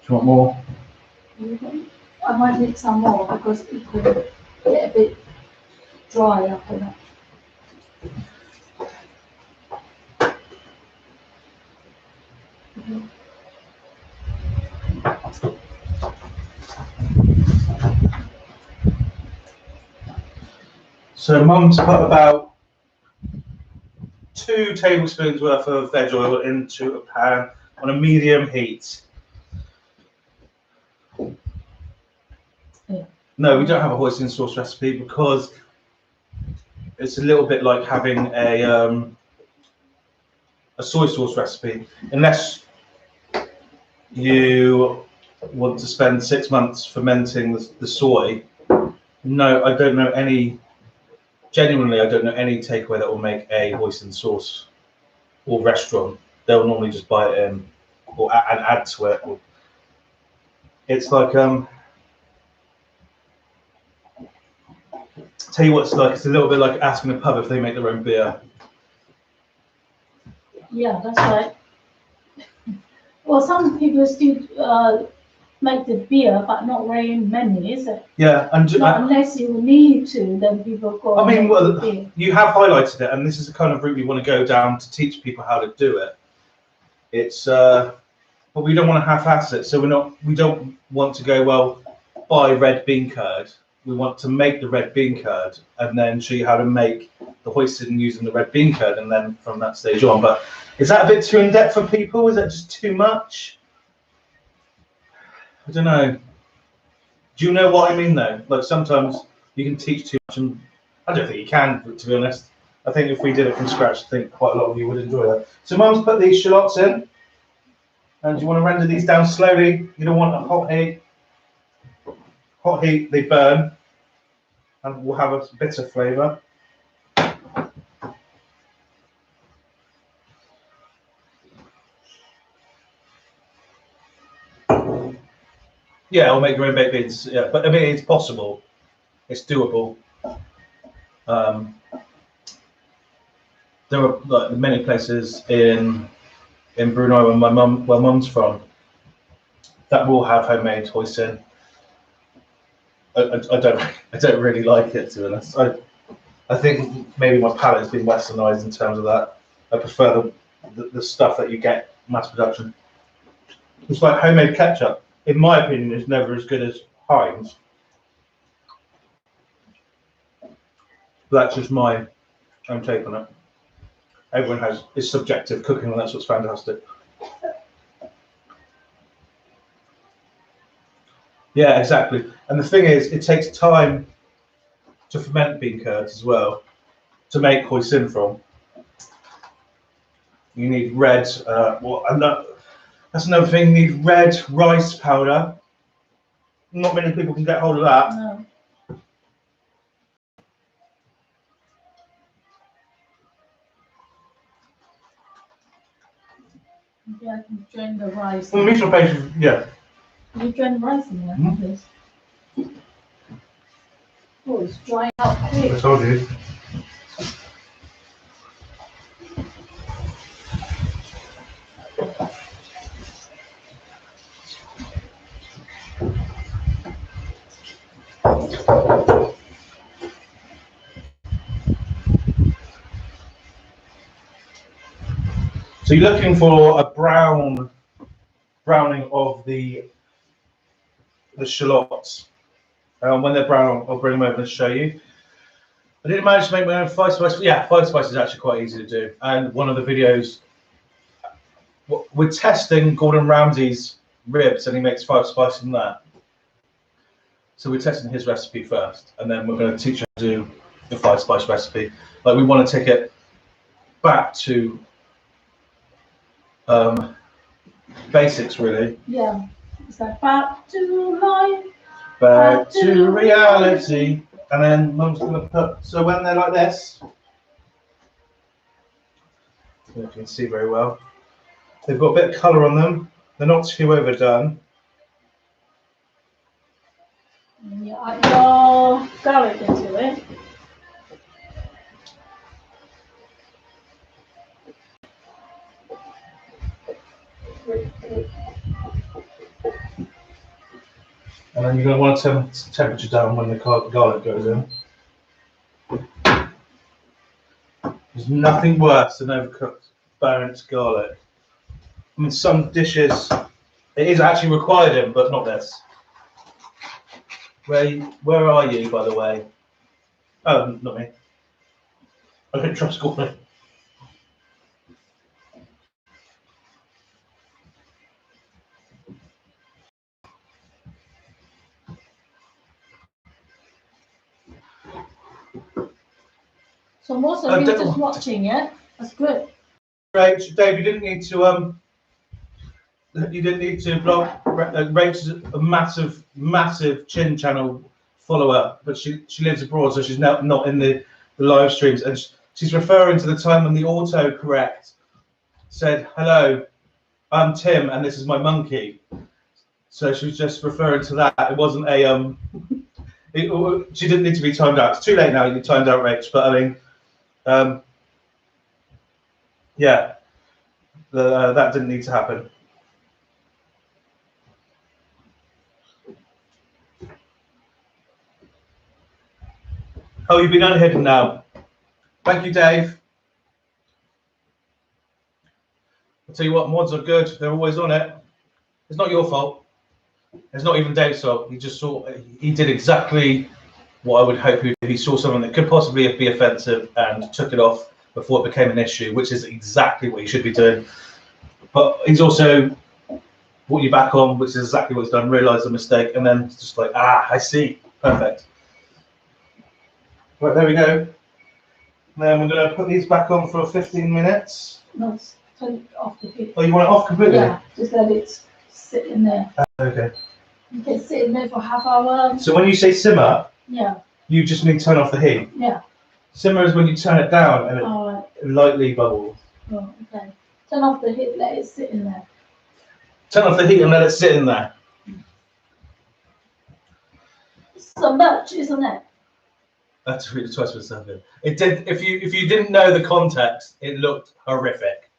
Do you want more? I might need some more because it could get a bit dry after that. So Mum's put about 2 tablespoons worth of veg oil into a pan on a medium heat. Yeah. No, we don't have a hoisin sauce recipe because it's a little bit like having a soy sauce recipe. Unless you want to spend 6 months fermenting the soy. No, I don't know any. Genuinely, I don't know any takeaway that will make a hoisin sauce or restaurant. They'll normally just buy it in or add to it. It's like tell you what it's like. It's a little bit like asking a pub if they make their own beer. Yeah, that's right. Well, some people still make the beer, but not very many, is it? Yeah, and not unless you need to, then people go. I mean, well, beer. You have highlighted it, and this is the kind of route we want to go down to teach people how to do it. It's but we don't want to half-ass it, so we don't want to go, well, buy red bean curd. We want to make the red bean curd and then show you how to make the hoisin using the red bean curd, and then from that stage on. But is that a bit too in depth for people? Is that just too much? I don't know. Do you know what I mean though? Like sometimes you can teach too much, and I don't think you can, to be honest. I think if we did it from scratch, I think quite a lot of you would enjoy that. So Mum's put these shallots in, and you want to render these down slowly. You don't want a hot heat. Hot heat, they burn, and will have a bitter flavour. Yeah, I'll make your own baked beans. Yeah, but I mean, it's possible. It's doable. There are like many places in Brunei where Mum's from, that will have homemade hoisin. I don't really like it, to be honest. I think maybe my palate has been westernized in terms of that. I prefer the stuff that you get mass production. It's like homemade ketchup. In my opinion, is never as good as Heinz. That's just my own take on it. Everyone has is subjective cooking, and that's what's fantastic. Yeah, exactly. And the thing is, it takes time to ferment bean curds as well, to make hoisin from. You need red. That's another thing. You need red rice powder. Not many people can get hold of that. No. Yeah, I can drain the rice. Well, mixture paste, yeah. You drain rice in there, please. Oh, it's drying out quick. I told you. So you're looking for a browning of the shallots. When they're brown, I'll bring them over and show you. I didn't manage to make my own five spice. Yeah, five spice is actually quite easy to do. And one of the videos, we're testing Gordon Ramsay's ribs, and he makes five spice from that. So we're testing his recipe first, and then we're going to teach him to do the five spice recipe. Like, we want to take it back to basics, really. Yeah, it's like back to life. Back to reality. And then Mum's going to put, so when they're like this, you can see very well, they've got a bit of colour on them. They're not too overdone. You add your garlic into it. And then you're going to want to turn the temperature down when the garlic goes in. There's nothing worse than overcooked burnt garlic. I mean, some dishes, it is actually required in, but not this. Where are you, by the way? Oh, not me. I don't trust Gordon. So most of you just watching it. That's good. Rach, Dave, you didn't need to block. Rach is a massive Chin channel follower, but she lives abroad, so she's now not in the live streams, and she's referring to the time when the autocorrect said, "Hello, I'm Tim, and this is my monkey." So she was just referring to that. It wasn't a She didn't need to be timed out. It's too late now. You timed out, Rach. But I mean, yeah, that didn't need to happen. Oh, you've been unhidden now. Thank you, Dave. I'll tell you what, mods are good. They're always on it. It's not your fault. It's not even Dave's fault. He just he did exactly what I would hope he saw something that could possibly be offensive and took it off before it became an issue, which is exactly what he should be doing. But he's also brought you back on, which is exactly what he's done, realised the mistake, and then just like, I see. Perfect. Right, there we go. Then we're going to put these back on for 15 minutes. No, turn it off the heat. Oh, you want it off completely? Yeah, just let it sit in there. Okay. You can sit in there for half hour. So when you say simmer, yeah, you just need to turn off the heat. Yeah. Simmer is when you turn it down and right. it lightly bubbles. Oh, okay. Turn off the heat, let it sit in there. Turn off the heat and let it sit in there. So much, isn't it? That's really twice for something. It did. If you didn't know the context, it looked horrific.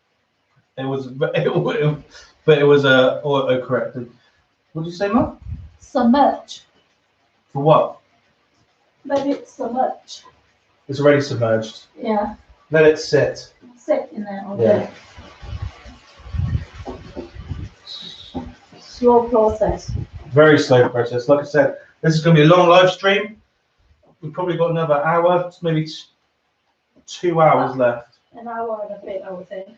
It was, but it was auto corrected. What did you say, Mum? Submerge. For what? Let it submerge. It's already submerged. Yeah. Let it sit. Sit in there. Okay. Yeah. Slow process. Very slow process. Like I said, this is going to be a long live stream. We've probably got another hour, maybe 2 hours left. An hour and a bit, I would think.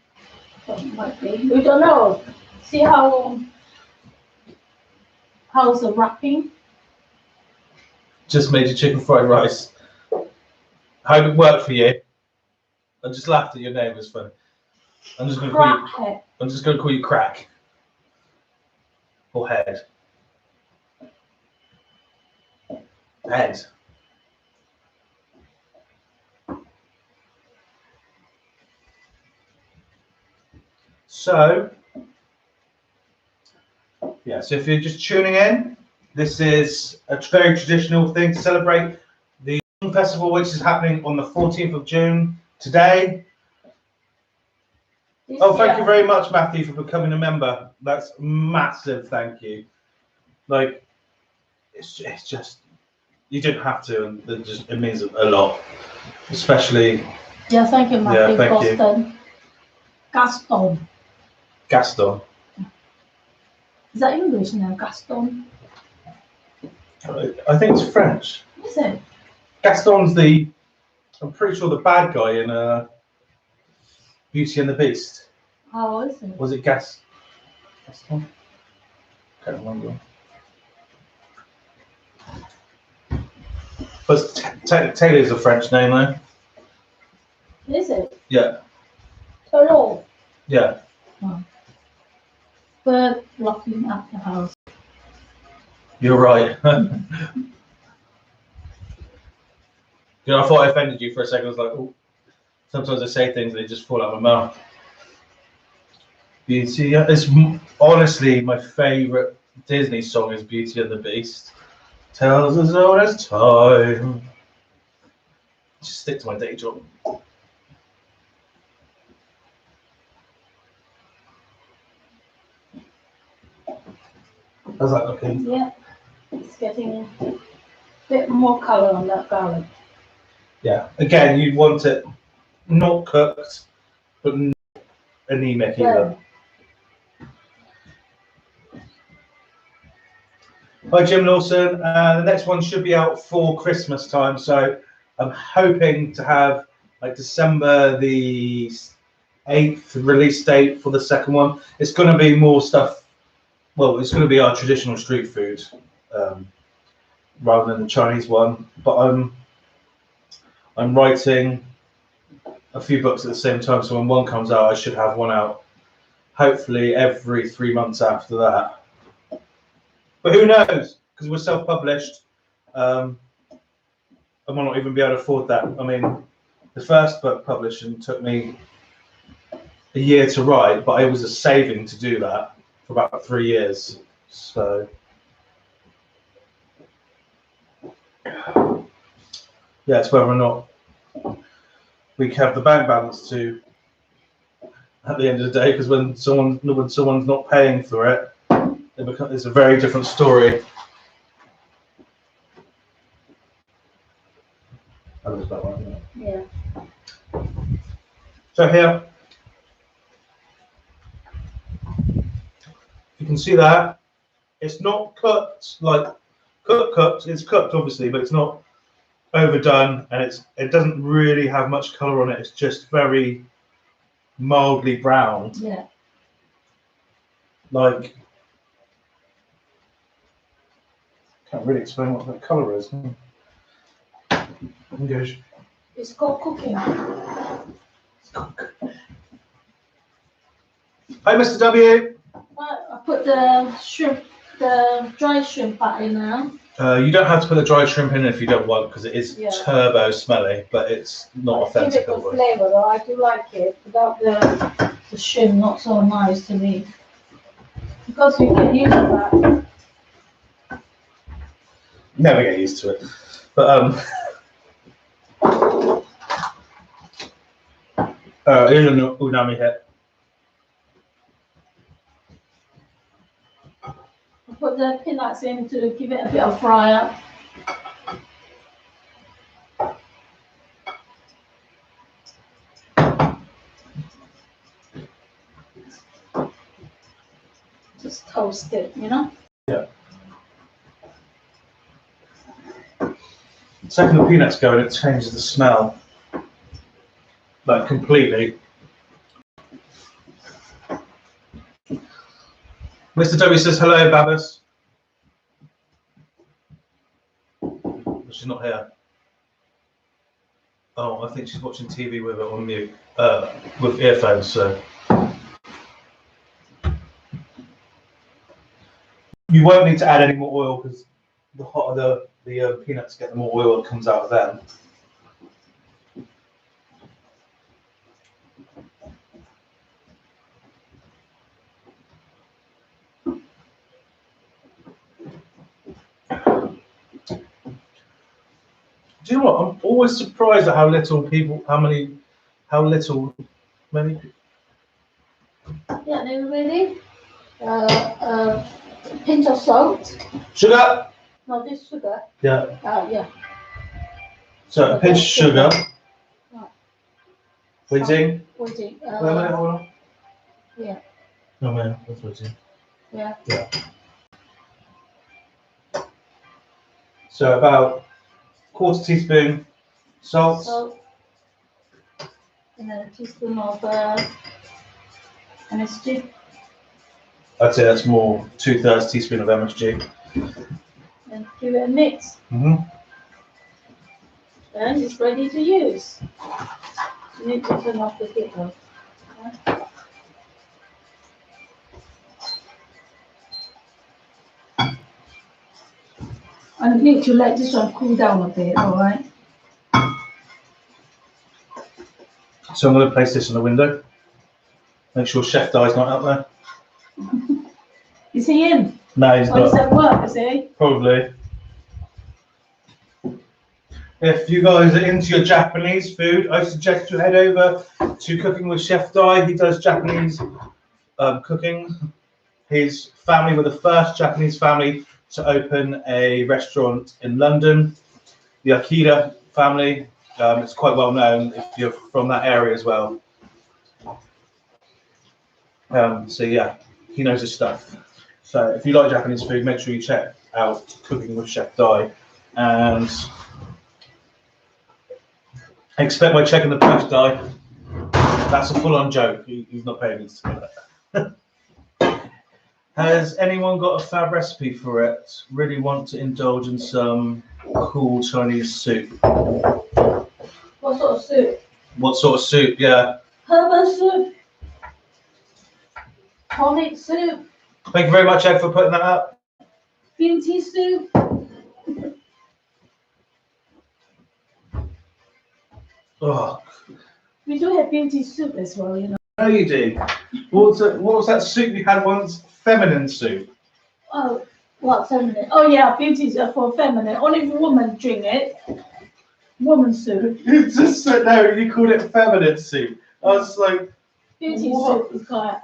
Might be. We don't know. See how's the wrapping? Just made you chicken fried rice. Hope it worked for you. I just laughed at your name. It's funny. I'm just going to call you. I'm just going to call you Crack. Or Head. Head. So, yeah, so if you're just tuning in, this is a very traditional thing to celebrate the Mung Festival, which is happening on the 14th of June today. Thank you very much, Matthew, for becoming a member. That's massive, thank you. Like, it's just, you didn't have to, and it means a lot, especially. Yeah, thank you, Matthew. Yeah, thank you. Gaston. Gaston. Is that English now, Gaston? I think it's French. Is it? Gaston's I'm pretty sure the bad guy in Beauty and the Beast. Oh, is it? Was it Gaston? Can't remember. But Taylor's a French name, though. Is it? Yeah. Hello. Yeah. Oh. Bird blocking at the house. You're right. You know, I thought I offended you for a second. I was like, oh. Sometimes I say things and they just fall out of my mouth. Beauty. It's honestly my favourite Disney song is Beauty and the Beast. Tells us all as time. Just stick to my day job. How's that looking? Yeah, it's getting a bit more colour on that garlic. Yeah, again, you want it not cooked, but not anemic either. Hi, Jim Lawson. The next one should be out for Christmas time, so I'm hoping to have like December the 8th release date for the second one. It's going to be more stuff. Well, it's going to be our traditional street food rather than the Chinese one. But I'm writing a few books at the same time, so when one comes out, I should have one out hopefully every 3 months after that. But who knows? Because we're self-published, I might not even be able to afford that. I mean, the first book publishing took me a year to write, but I was a saving to do that for about 3 years. So Yeah, it's whether or not we have the bank balance to at the end of the day, because when someone's not paying for it, it's a very different story. Yeah. So here, you can see that it's not cooked like cooked. It's cooked obviously, but it's not overdone, and it doesn't really have much color on it. It's just very mildly brown. Yeah. Like, can't really explain what the color is. English. It's called cooking. Hi, Mr. W. I put the shrimp, the dry shrimp back in now. You don't have to put the dried shrimp in if you don't want, because it is turbo smelly, but it's not authentic. Give it the flavour though. I do like it. Without the shrimp, not so nice to me. Because you get used to that. Never get used to it. But here's an unami hit. I put the peanuts in to give it a bit of fry up. Just toast it, you know? Yeah. The second the peanuts go in, it changes the smell. Like, completely. Mr. W says hello, Babas. She's not here. Oh, I think she's watching TV with it on mute, with earphones. So you won't need to add any more oil, because the hotter the peanuts get, the more oil that comes out of them. Do you know what? I'm always surprised at how many. Yeah, they're ready. Pinch of salt. Sugar. No, this sugar. Yeah. Yeah. So a pinch of sugar. Right. Waiting. Waiting. Wait a minute, hold on. Yeah. No man, that's waiting. Yeah. Yeah. So about quarter teaspoon salt. Salt. And then a teaspoon of MSG. I'd say that's more 2/3 teaspoon of MSG. And give it a mix. Mm-hmm. And it's ready to use. You need to turn off the heat though. Okay. I need to let this one cool down a bit, alright? So I'm going to place this in the window. Make sure Chef Dai's not out there. Is he in? No, he's Oh, he's not. at work, is he? Probably. If you guys are into your Japanese food, I suggest you head over to Cooking with Chef Dai. He does Japanese cooking. His family were the first Japanese family to open a restaurant in London. The Akira family. It's quite well known if you're from that area as well. So yeah, he knows his stuff. So if you like Japanese food, make sure you check out Cooking with Chef Dai, and expect my check in the post, Dai. That's a full-on joke. He's not paying me to do that. Has anyone got a fab recipe for it? Really want to indulge in some cool Chinese soup. What sort of soup? What sort of soup? Yeah. Herbal soup. Tonic soup. Thank you very much, Ed, for putting that up. Beauty soup. Oh. We do have beauty soup as well, you know. No, you do. What was that soup we had once? Feminine soup. Oh, What feminine? Oh yeah, beauty's for feminine. Only women drink it. Woman soup. You just said no, you called it feminine soup. I was like, Beauty what? soup is quite.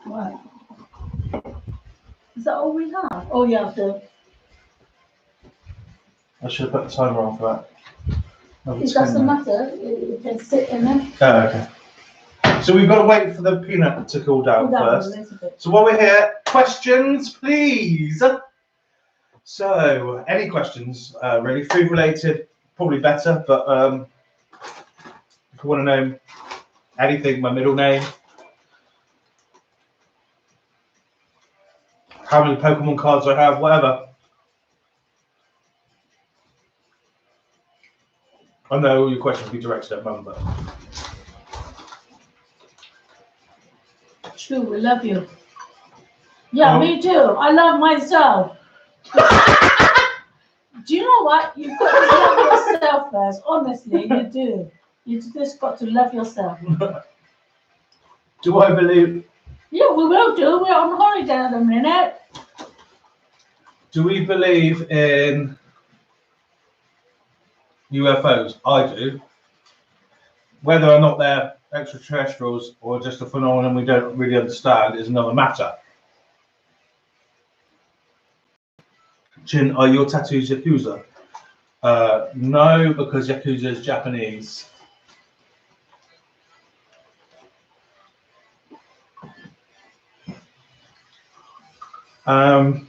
Right. Is that all we have? Oh yeah, I should have put the timer on for that. it doesn't matter. You can sit in it. Oh, okay. So we've got to wait for the peanut to cool down first. A little bit. So while we're here, questions, please. So, any questions? Really, food related, probably better. But if you want to know anything, my middle name, how many Pokemon cards I have, whatever. I know all your questions will be directed at Mum, but Choo, we love you. Yeah, me too. I love myself. Do you know what? You've got to love yourself first. Honestly, you do. You just got to love yourself. do I believe? Yeah, we will do. We're on holiday at the minute. Do we believe in UFOs? I do. Whether or not they're extraterrestrials or just a phenomenon we don't really understand is another matter. Chin, are your tattoos Yakuza? No, because Yakuza is Japanese. I'm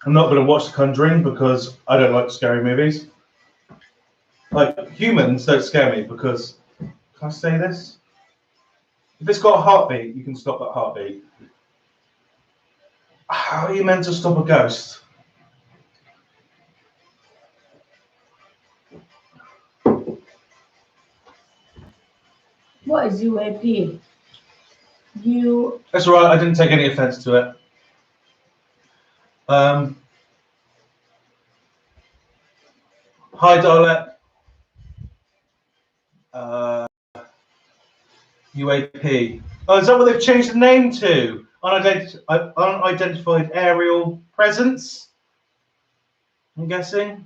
not going to watch The Conjuring because I don't like scary movies. Like, humans don't scare me because, can I say this? If it's got a heartbeat, you can stop that heartbeat. How are you meant to stop a ghost? What is UAP? That's all right, I didn't take any offense to it. Hi, Darlet. UAP. Oh, is that what they've changed the name to? Unidentified aerial presence? I'm guessing.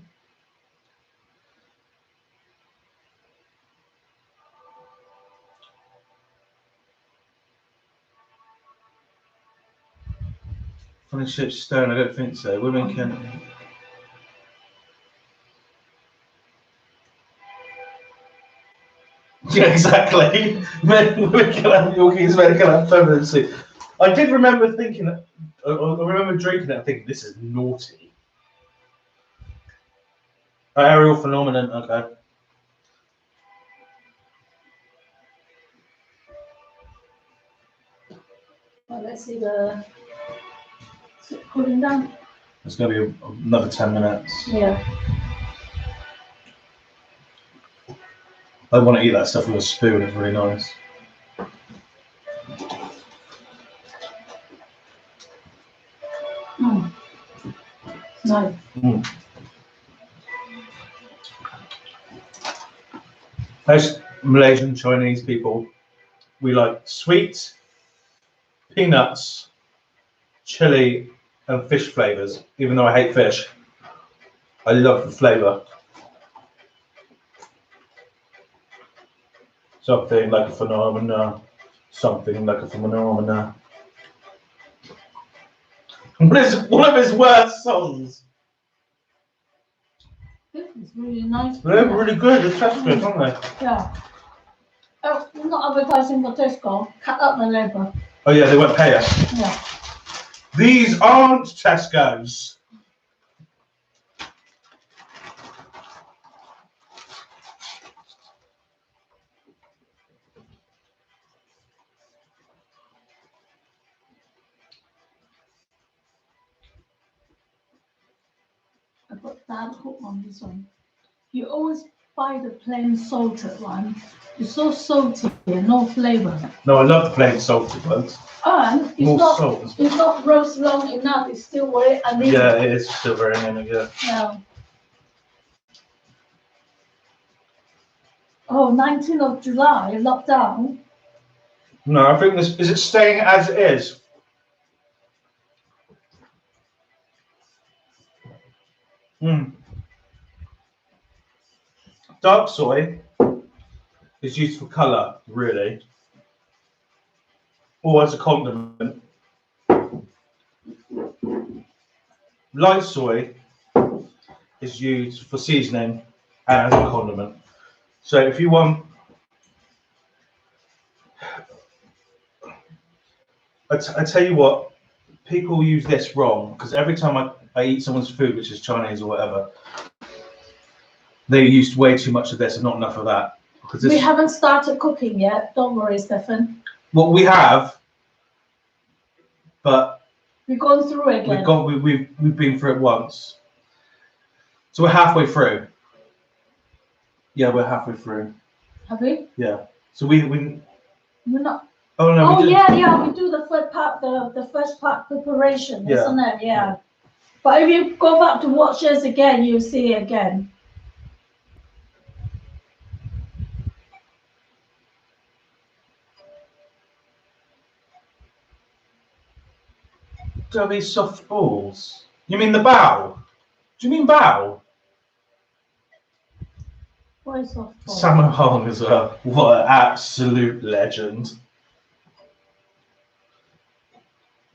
Funny shaped stone, I don't think so. Women can. Yeah, exactly. Women can have Yorkies, men can have femininity. I did remember thinking that, I remember drinking it and thinking, this is naughty. Aerial phenomenon, okay. Well, let's see the. Is it cooling down? It's going to be another 10 minutes. Yeah. I want to eat that stuff with a spoon, it's really nice. Mm. Nice. Mm. Most Malaysian Chinese people, we like sweet, peanuts, chili, and fish flavors. Even though I hate fish, I love the flavor. Something like a phenomena. Something like a phenomena. One of his worst songs. It's really nice. They're really good. The Tesco's, aren't they? Yeah. Oh, not advertising for Tesco. Cut up the label. Oh yeah, they won't pay us. Yeah. These aren't Tesco's. I put that hook on this one. You always buy the plain salted one. It's so salty and no flavor. No, I love the plain salted ones. And it's not roast long enough. It's still very anemic. Yeah, it is still very anemic, yeah. Yeah. Oh, 19th of July, lockdown. No, I think this is it staying as it is. Dark soy is used for colour, really, or as a condiment. Light soy is used for seasoning and as a condiment. So if you want, I tell you what, people use this wrong because every time I eat someone's food, which is Chinese or whatever, they used way too much of this and not enough of that. We haven't started cooking yet. Don't worry, Stefan. Well, we have, but we've gone through it again. We've been through it once, so we're halfway through. Yeah, we're halfway through. Have we? Yeah. So we're not. Oh no. Oh yeah. We do the first part, the first part preparation, isn't it? Yeah. But if you go back to watch this again, you'll see it again. Do these soft balls? You mean the bow? Do you mean bow? What is soft ball? Salmon Hong as well. What an absolute legend.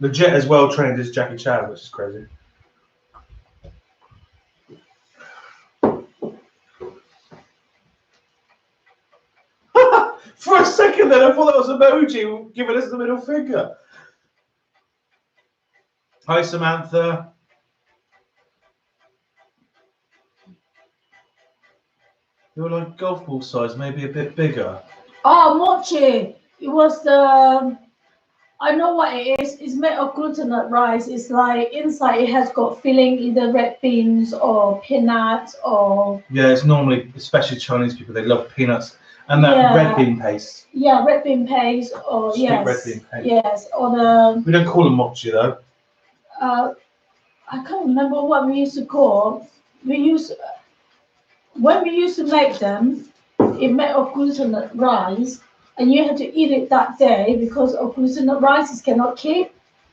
Legit as well trained as Jackie Chan, which is crazy. For a second then, I thought that was emoji giving us the middle finger. Hi, Samantha. You're like golf ball size, maybe a bit bigger. Oh, mochi. It was the. I know what it is. It's made of glutinous rice. It's like inside it has got filling, either red beans or peanuts or. Yeah, it's normally, especially Chinese people, they love peanuts and that red bean paste. Yeah, red bean paste or Sweet red bean paste. Yes, or the. We don't call them mochi though. I can't remember what we used to call. When we used to make them, it made of glutinous rice, and you had to eat it that day because of glutinous rice cannot keep.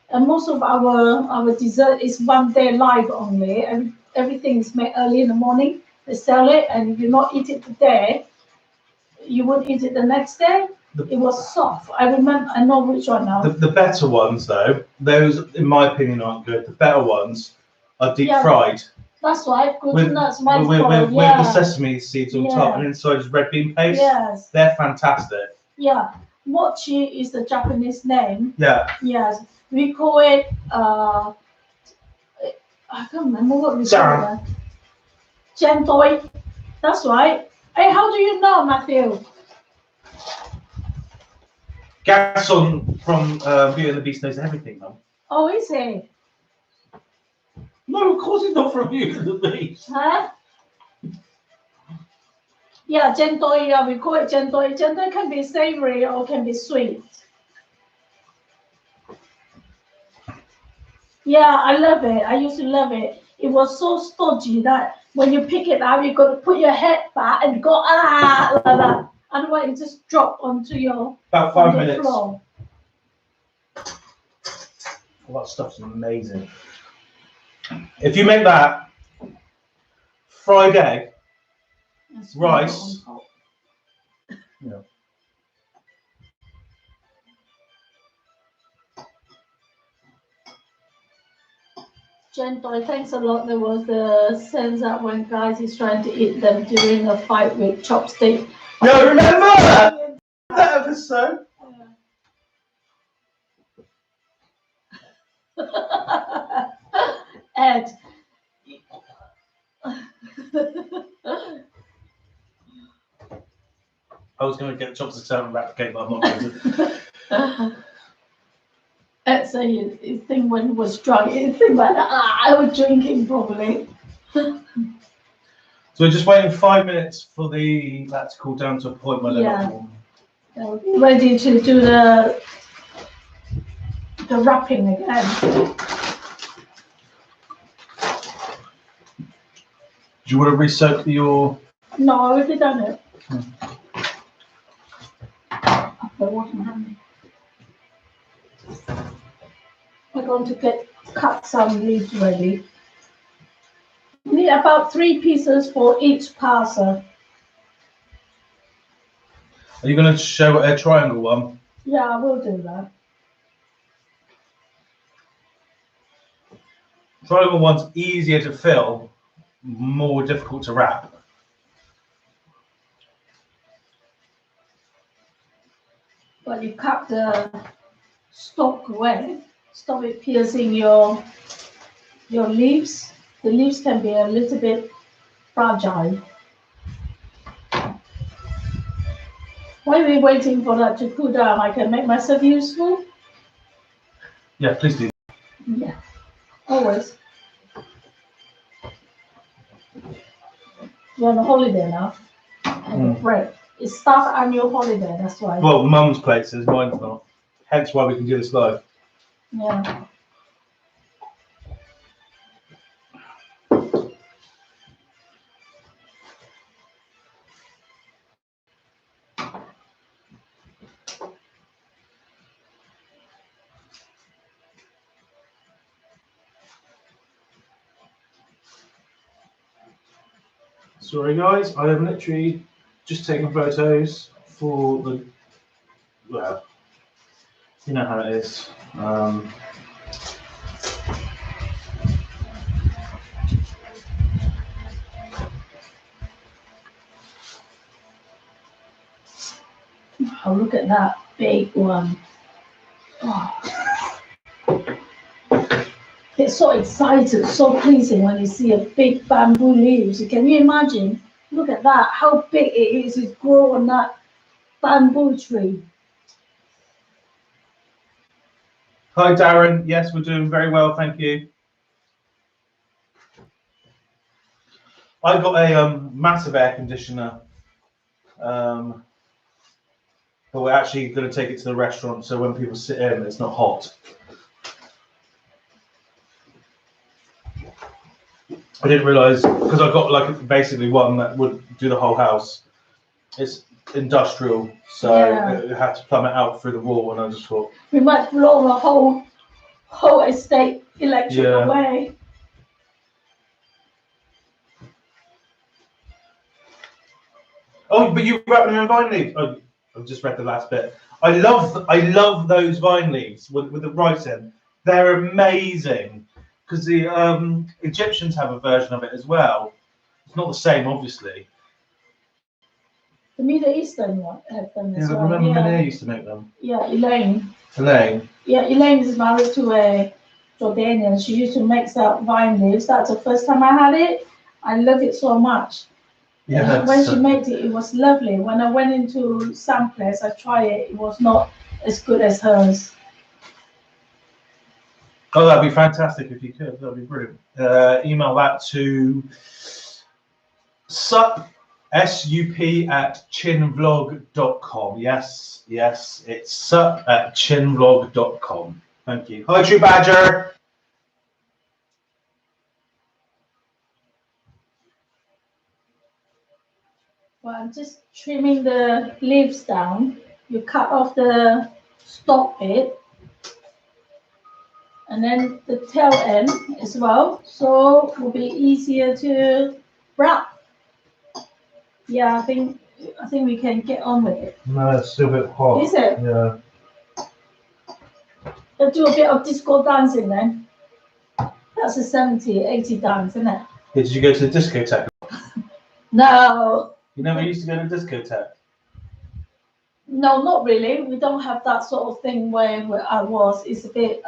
And most of our dessert is 1 day live only, and everything is made early in the morning. They sell it, and if you not eat it today, you would eat it the next day. It was soft. I remember. I know which one now. The better ones, though, those, in my opinion, aren't good. The better ones are deep fried. That's right. Glutinous rice with the sesame seeds on top, and inside is red bean paste. Yes. They're fantastic. Yeah. Mochi is the Japanese name. Yeah. Yes. We call it. I can't remember what we call it. Jentoi. That's right. Hey, how do you know, Matthew? Gaston from Beauty and the Beast knows everything, Mum. Oh, is he? No, of course he's not from Beauty and the Beast. Huh? Yeah, jentoi. Yeah, we call it jentoi. Jentoi can be savory or can be sweet. Yeah, I love it. I used to love it. It was so stodgy that when you pick it up, you got to put your head back and go like that. Otherwise, it just drop onto your about 5 minutes. Floor. All that stuff's amazing. If you make that fried egg, rice, yeah. Gentoi, thanks a lot. There was the sense that when guys is trying to eat them during a fight with chopstick. No, remember that episode? Ed. I was going to get chopsticks out and wrap the cake, but I'm not going to. Ed said his thing when he was drunk, he think like I was drinking probably. So we're just waiting 5 minutes for that to cool down to a point where they're not ready to do the wrapping again. Do you want to re-soak your? No, I already done it. wash my hand. We're going to cut some leaves ready. We need about 3 pieces for each parcel. Are you going to show a triangle one? Yeah, I will do that. Triangle one's easier to fill, more difficult to wrap. But you cut the stalk away, stop it piercing your leaves. The leaves can be a little bit fragile. While we're waiting for that to cool down, I can make myself useful. Yeah, please do. Yeah, always. You're on a holiday now. Break. It's staff annual holiday, that's why. Well, Mum's place is, mine's not. Hence why we can do this live. Yeah. Sorry guys, I am literally just taking photos for the, well, you know how it is. Oh, look at that big one. Oh. It's so excited, so pleasing when you see a big bamboo leaves. Can you imagine? Look at that, how big it is to grow on that bamboo tree. Hi Darren, yes, we're doing very well, thank you. I got a massive air conditioner, but we're actually going to take it to the restaurant so when people sit in, it's not hot. I didn't realise, because I got like basically one that would do the whole house. It's industrial, so it had to plumb it out through the wall, and I just thought we might blow the whole estate electric away. Oh, but you wrap them in vine leaves. Oh, I've just read the last bit. I love those vine leaves with the writing. They're amazing because the Egyptians have a version of it as well. It's not the same, obviously. The Middle Eastern one have them as well. I remember Mene used to make them. Yeah, Elaine. Elaine. Yeah, Elaine is married to a Jordanian. She used to make that vine leaves. That's the first time I had it. I love it so much. Yeah. When she made it, it was lovely. When I went into some place, I tried it. It was not as good as hers. Oh, that'd be fantastic if you could. That'd be brilliant. Email that to sup @chinvlog.com. Yes, it's sup@chinvlog.com. Thank you. Hi, True Badger. Well, I'm just trimming the leaves down. You cut off the stalk bit and then the tail end as well, so it will be easier to wrap. Yeah, I think we can get on with it. No, it's still a bit hot. Is it? Yeah. Let's do a bit of disco dancing then. That's a 70, 80 dance, isn't it? Did you go to the discotheque? No. You never used to go to the discotheque? No, not really. We don't have that sort of thing where I was. It's a bit,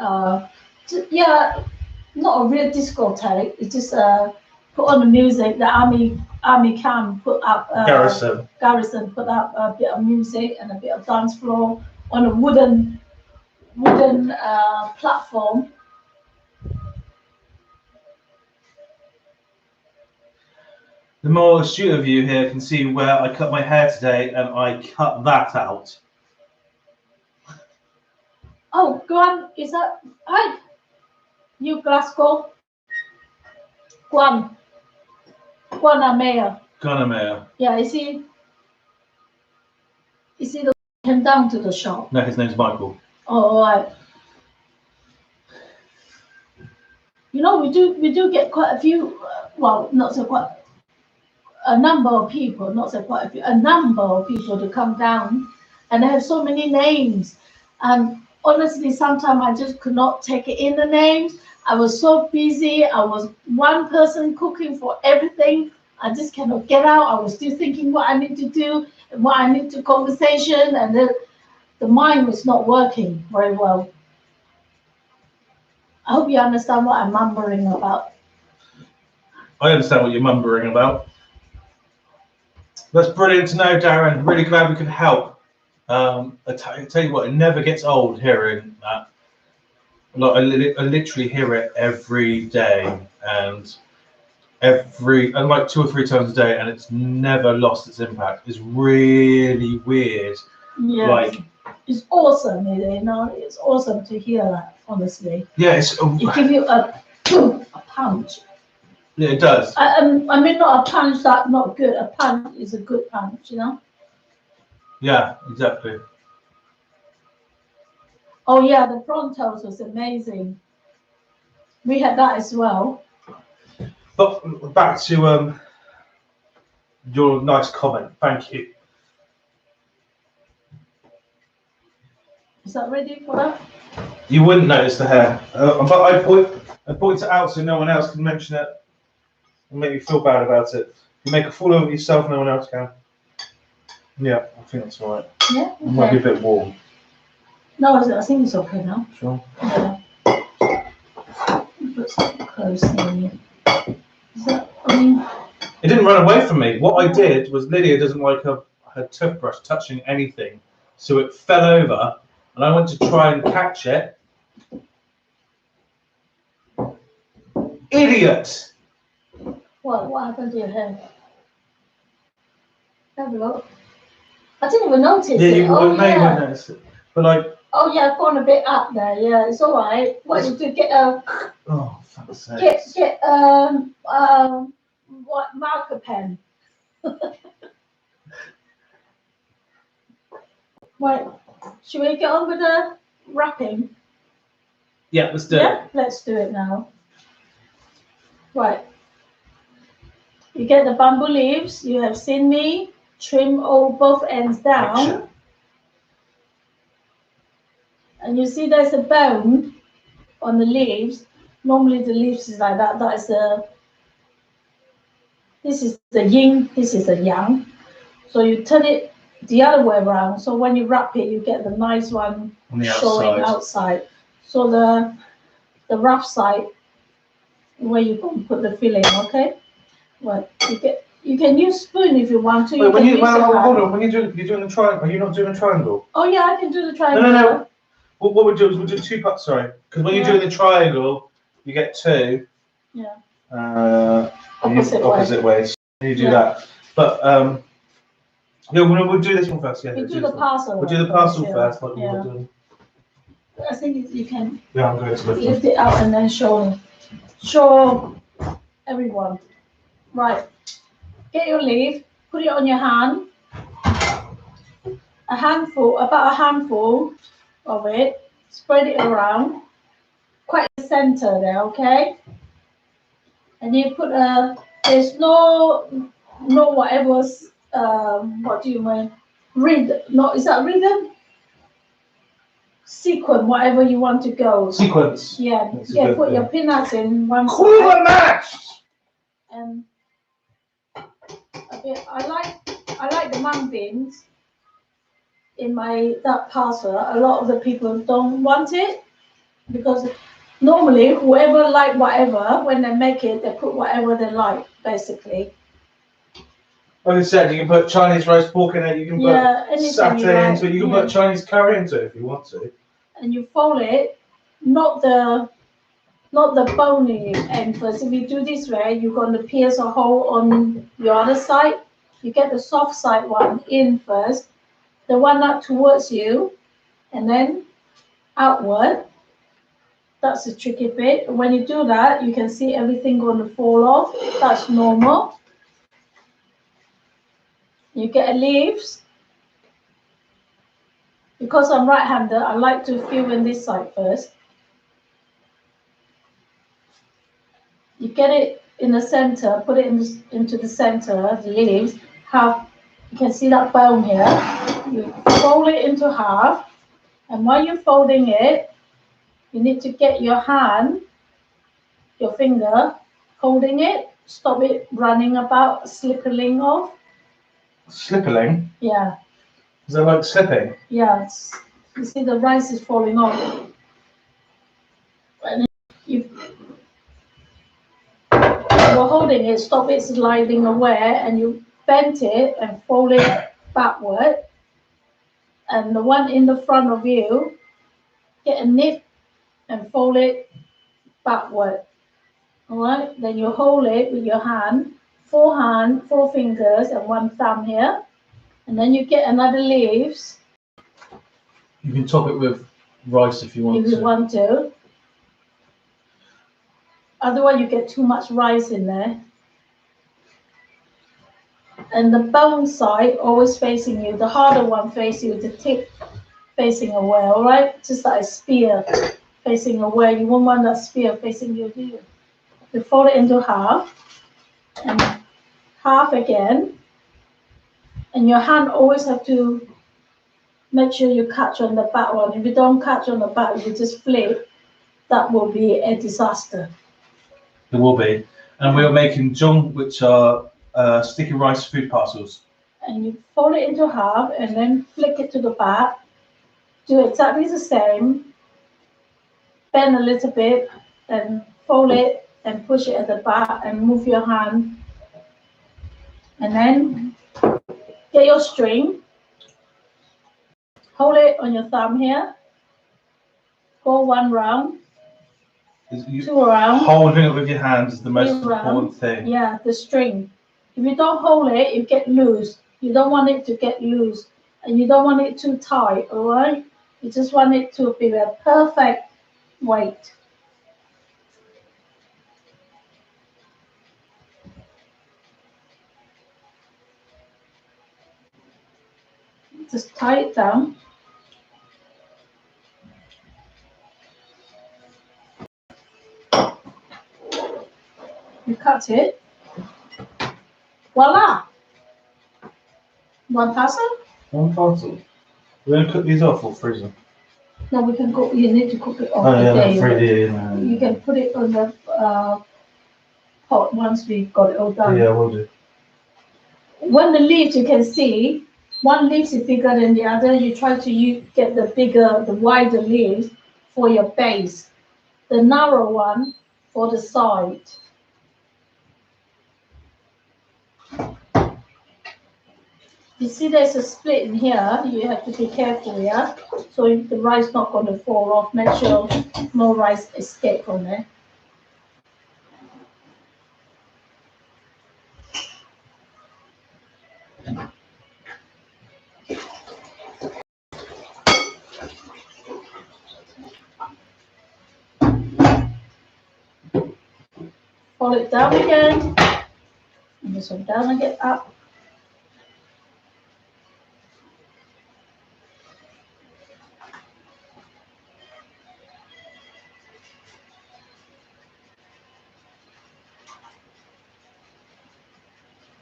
yeah, not a real discotheque. It's just put on the music. The army camp put up. Garrison put up a bit of music and a bit of dance floor on a wooden platform. The more astute of you here can see where I cut my hair today, and I cut that out. Oh, go on. Is that hi? You Glasgow? Guanamea. Guanamea. Yeah, you see the came down to the shop. No, his name's Michael. Oh, all right. You know, we do get quite a few. Well, not so quite a number of people, not so quite a few, a number of people to come down, and they have so many names. And honestly, sometimes I just could not take it in the names. I was so busy. I was one person cooking for everything. I just cannot get out. I was still thinking what I need to do and what I need to conversation, and the mind was not working very well. I hope you understand what I'm mumbling about. I understand what you're mumbling about. That's brilliant to know, Darren. Really glad we could help. I tell you what, it never gets old hearing that. Like, I literally hear it every day, and like 2 or 3 times a day, and it's never lost its impact. It's really weird. Yeah, like it's awesome. You know, it's awesome to hear that. Honestly, yeah, it gives you a punch. Yeah, it does. I mean, not a punch that not good. A punch is a good punch, you know. Yeah, exactly. Oh yeah, the prawn toast was amazing. We had that as well. But back to your nice comment. Thank you. Is that ready for that? You wouldn't notice the hair, but I point it out so no one else can mention it and make you feel bad about it. You make a fool of yourself, no one else can. Yeah, I think that's all right. Yeah. It might be a bit warm. No, I think it's okay now. Sure. Yeah. Put something close near you. Is that? I mean. It didn't run away from me. What I did was Lydia doesn't like her toothbrush touching anything, so it fell over, and I went to try and catch it. Idiot! What happened to your hair? Have a look. I didn't even notice it. You won't notice it. But like. Oh yeah, I've gone a bit up there. Yeah, it's all right. What you do? Get a. Oh, fuck's sake. Get what marker pen? Right. Should we get on with the wrapping? Yeah, let's do it. Let's do it now. Right. You get the bamboo leaves. You have seen me trim all both ends down. Action. And you see there's a bone on the leaves. Normally the leaves is like that. That is this is the yin, this is the yang. So you turn it the other way around. So when you wrap it, you get the nice one on the showing outside. So the rough side where you can put the filling, okay? Well, you can use spoon if you want to. Wait, hold on. When you're doing the triangle, are you not doing a triangle? Oh yeah, I can do the triangle. No. What we'll do is we'll do 2 parts. Sorry, because when you're doing the triangle, you get 2. Yeah. Opposite ways. You do that, but we'll do this one first. Yeah. We'll do the parcel. We'll do the parcel first, like we were doing. I think you can. Yeah, I'm going to lift it out and then show everyone. Right. Get your leaf. Put it on your hand. About a handful of it. Spread it around. Quite the center there, okay? And you put there's no whatever's what do you mean? Is that rhythm? Sequence, whatever you want to go. Sequence. Yeah. Put your peanuts in one side. Cool match. And I like the mung beans in that parcel. A lot of the people don't want it because normally whoever like whatever, when they make it, they put whatever they like, basically. Like I said, you can put Chinese roast pork in it, you can put satay into it, you can put Chinese curry into it if you want to. And you fold it, not the bony end first. If you do this way, you're going to pierce a hole on your other side. You get the soft side one in first, the one up towards you, and then outward. That's the tricky bit. When you do that, you can see everything going to fall off. That's normal. You get leaves. Because I'm right-handed, I like to fill in this side first. You get it in the center, put it into the center, the leaves. You can see that bone here. You fold it into half, and while you're folding it, you need to get your hand, your finger, holding it, stop it running about, slipping off. Slipping? Yeah. Is that like slipping? Yeah. You see the rice is falling off. And you're holding it, stop it sliding away, and you bend it and fold it backward. And the one in the front of you, get a nip and fold it backward. All right, then you hold it with your hand, four fingers and one thumb here, and then you get another leaves. You can top it with rice if you want to. If you want to. Otherwise, you get too much rice in there. And the bone side always facing you, the harder one facing you, the tip facing away, all right? Just like a spear facing away. You won't want that spear facing you, do you? You fold it into half, and half again. And your hand always have to make sure you catch on the back one. If you don't catch on the back, you just flip, that will be a disaster. It will be. And we are making zong, which are sticky rice food parcels. And you fold it into half and then flick it to the back. Do exactly the same. Bend a little bit and fold it and push it at the back and move your hand. And then get your string. Hold it on your thumb here. Go one round. Two rounds. Holding it with your hands is the most important thing. Yeah, the string. If you don't hold it, you get loose. You don't want it to get loose. And you don't want it too tight, all right? You just want it to be a perfect weight. Just tie it down. You cut it. Voila! One parcel? One parcel. We're going to cook these off or freeze them? No, we can cook. You need to cook it off. Oh, yeah, you can put it on the pot once we've got it all done. Yeah, we'll do. When the leaves, you can see, one leaf is bigger than the other. You try to get the wider leaves for your base. The narrow one for the side. You see there's a split in here. You have to be careful here. So the rice not going to fall off. Make sure no rice escape from there. Fold it down again. And this one down and get up.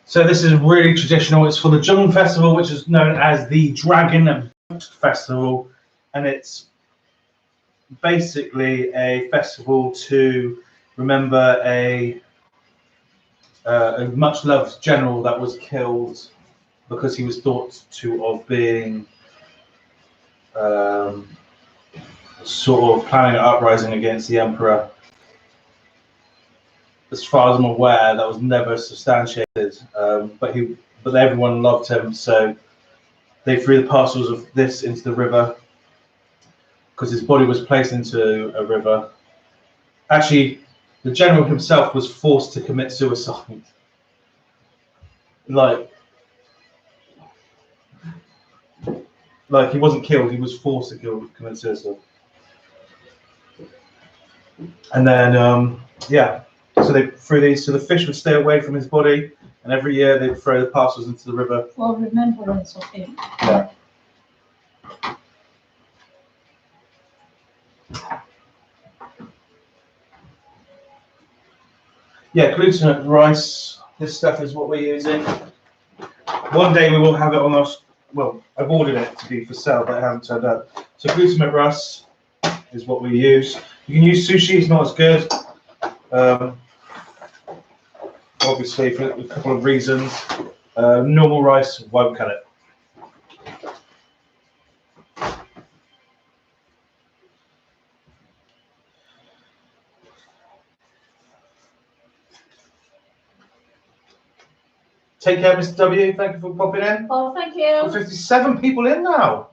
So this is really traditional. It's for the Zong Festival, which is known as the Dragon Boat Festival, and it's basically a festival to remember a much-loved general that was killed because he was thought to have been sort of planning an uprising against the emperor. As far as I'm aware, that was never substantiated, but everyone loved him, so they threw the parcels of this into the river because his body was placed into a river. Actually, the general himself was forced to commit suicide. Like he wasn't killed, he was forced to commit suicide. And then, yeah. So they threw these so the fish would stay away from his body, and every year they'd throw the parcels into the river. For remembrance of him. Yeah. Yeah, glutinous rice. This stuff is what we're using. One day we will have it on our. Well, I've ordered it to be for sale, but it hasn't turned up. So glutinous rice is what we use. You can use sushi; it's not as good. Obviously, for a couple of reasons. Normal rice won't cut it. Take care, Mr. W. Thank you for popping in. Oh, thank you. 57 people in now.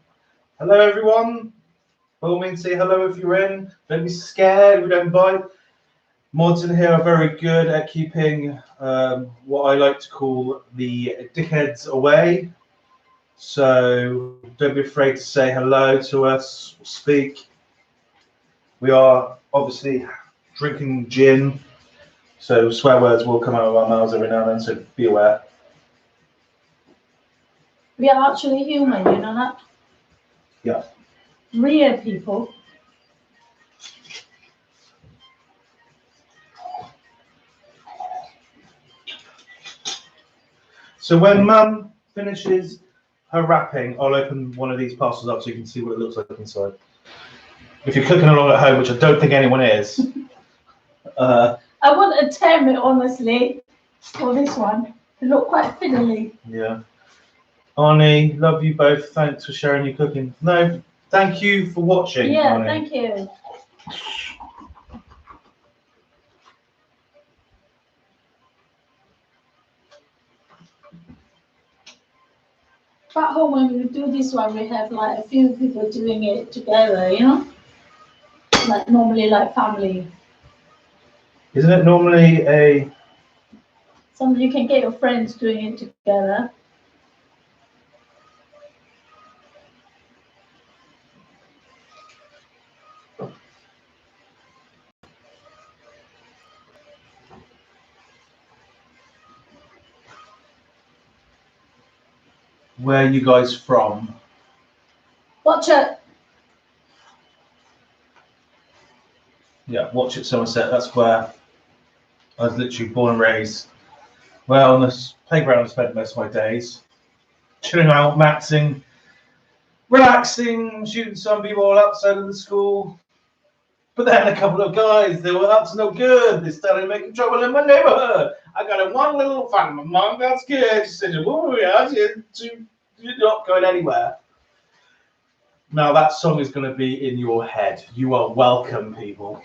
Hello, everyone. By all means, say hello if you're in. Don't be scared. We don't bite. Mods in here are very good at keeping what I like to call the dickheads away. So don't be afraid to say hello to us, or speak. We are obviously drinking gin, so swear words will come out of our mouths every now and then, so be aware. We are actually human, you know that? Yeah. Real people. So when Mum finishes her wrapping, I'll open one of these parcels up so you can see what it looks like inside. If you're cooking along at home, which I don't think anyone is. I wouldn't attempt it, honestly, for this one. It looked quite fiddly. Yeah. Arnie, love you both. Thanks for sharing your cooking. No, thank you for watching. Yeah, Arnie. thank you. Back home, when we do this one, we have like a few people doing it together, you know? Like normally, like family. Isn't it normally a... Some you can get your friends doing it together. Where are you guys from? Watch it. Yeah, Watch It Somerset. That's where I was literally born and raised. Well, on this playground, I spent most of my days chilling out, maxing, relaxing, shooting some people outside of the school. But then a couple of guys, they were up to no good. They started making trouble in my neighborhood. I got in one little fight. My mom got scared. She said, "Oh, yeah, you're not going anywhere." Now that song is going to be in your head. You are welcome, people.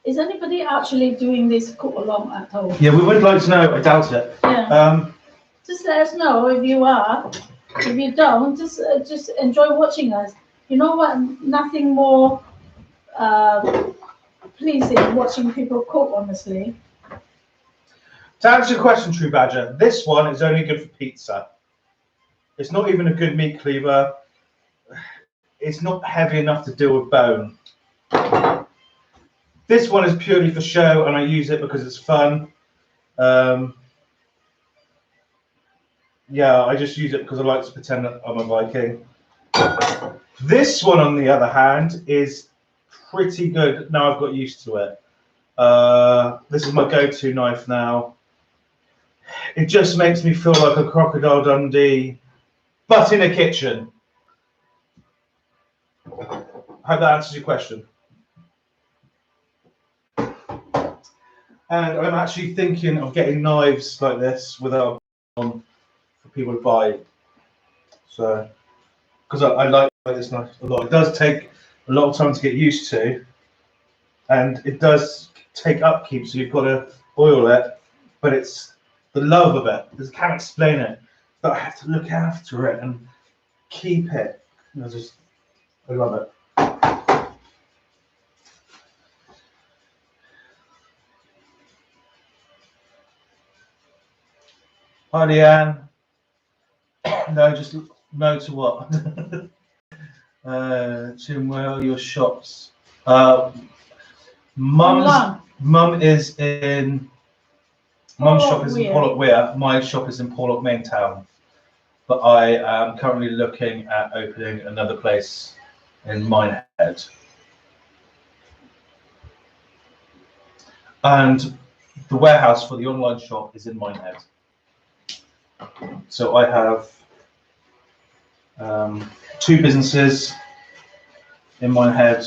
Is anybody actually doing this cook along at home? Yeah, we would like to know. I doubt it. Yeah. Just let us know if you are. If you don't, just enjoy watching us. You know what? Nothing more pleasing watching people cook, honestly. To answer your question, True Badger, this one is only good for pizza. It's not even a good meat cleaver. It's not heavy enough to deal with bone. This one is purely for show, and I use it because it's fun. Yeah, I just use it because I like to pretend that I'm a Viking. This one, on the other hand, is pretty good. Now I've got used to it. This is my go-to knife now. It just makes me feel like a Crocodile Dundee, but in a kitchen. I hope that answers your question. And I'm actually thinking of getting knives like this without on for people to buy. So, because I like this knife a lot. It does take a lot of time to get used to, and it does take upkeep. So you've got to oil it, but it's the love of it. I can't explain it. But I have to look after it and keep it. I love it. Hi, Leanne. No, just no to what? Tim, where are your shops? Mum is in. Mum's shop is in Pollock Weir. My shop is in Pollock Main Town. but I am currently looking at opening another place in Minehead. And the warehouse for the online shop is in Minehead. So I have two businesses in Minehead,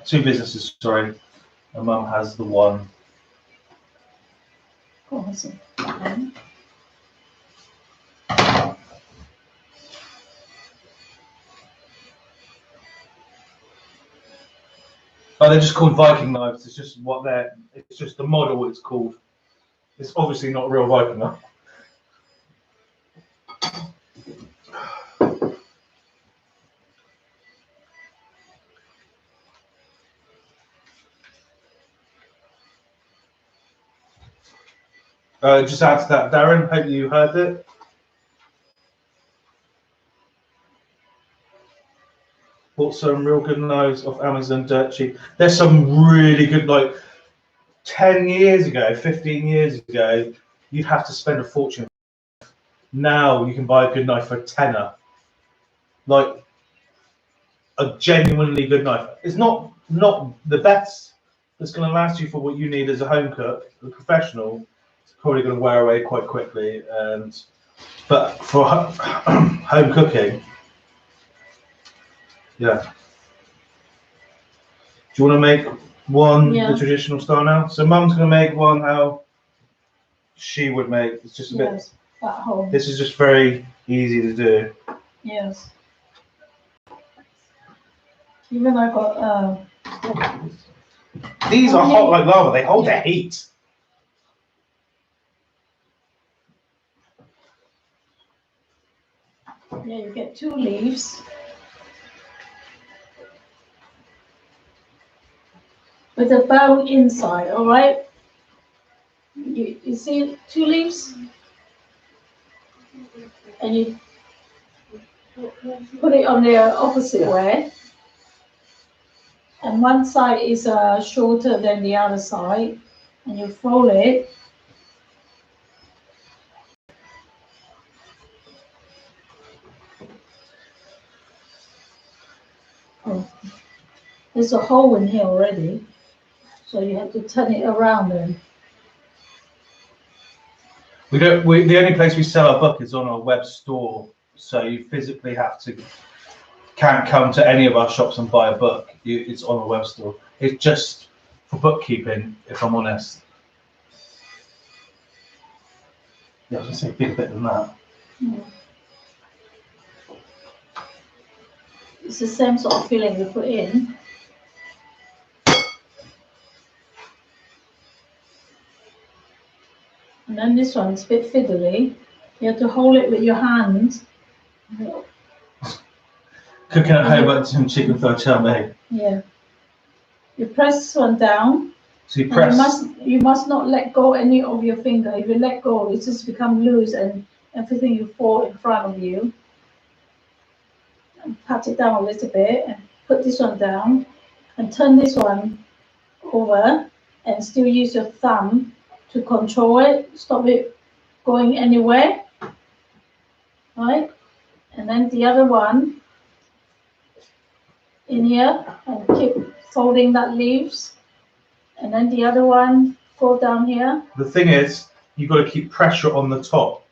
two businesses, sorry, and Mum has the one. Awesome. Oh, they're just called Viking knives. It's just what they're. It's just the model. It's called. It's obviously not a real Viking knife. Just add to that, Darren. Hope you heard it. Bought some real good knives off Amazon, dirt cheap. There's some really good, like 10 years ago, 15 years ago, you'd have to spend a fortune. Now you can buy a good knife for a tenner. Like a genuinely good knife. It's not the best that's going to last you for what you need as a home cook, a professional. It's probably going to wear away quite quickly. But for home cooking, yeah. Do you want to make one the traditional style now? So Mum's going to make one how she would make. It's just a bit. At home. This is just very easy to do. Yes. Even I got. These are hot like lava. They hold their heat. Yeah, you get 2 leaves. With a bone inside, all right? You see 2 leaves? And you put it on the opposite way. And one side is shorter than the other side. And you fold it. Oh, there's a hole in here already. So you have to turn it around then. The only place we sell our book is on our web store, so you physically can't come to any of our shops and buy a book. It's on the web store. It's just for bookkeeping, if I'm honest. Yeah, I was gonna say a bit than that. Yeah. It's the same sort of filling you put in. And then this one's a bit fiddly. You have to hold it with your hand. Cooking at home like some chicken for chow mein. Yeah. You press this one down. So you press. You must not let go any of your finger. If you let go, it just become loose and everything you fall in front of you. And pat it down a little bit and put this one down and turn this one over and still use your thumb to control it, stop it going anywhere, right? And then the other one in here and keep folding that leaves. And then the other one go down here. The thing is, you've got to keep pressure on the top.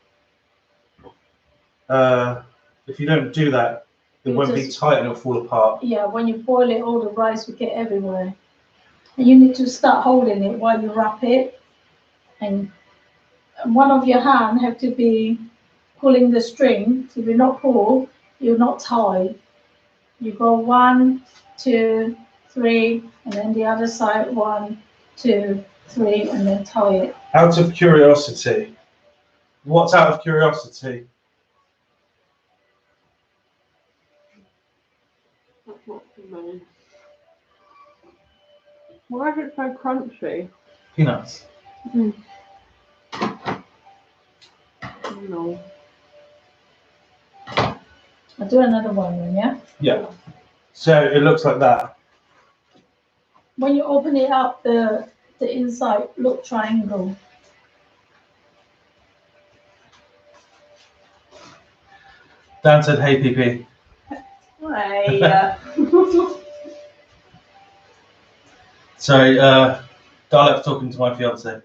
If you don't do that, it won't be tight and it'll fall apart. Yeah, when you boil it, all the rice will get everywhere. And you need to start holding it while you wrap it. And one of your hand have to be pulling the string. If you not pull, you're not tie. You go 1, 2, 3, and then the other side 1, 2, 3, and then tie it. Out of curiosity, what's out of curiosity? That's not too many. Why is it so crunchy? Peanuts. No. I'll do another one then, yeah? Yeah. So it looks like that. When you open it up, the inside look triangle. Dan said, "Hey, PP." Hey. So, Darlet's talking to my fiance.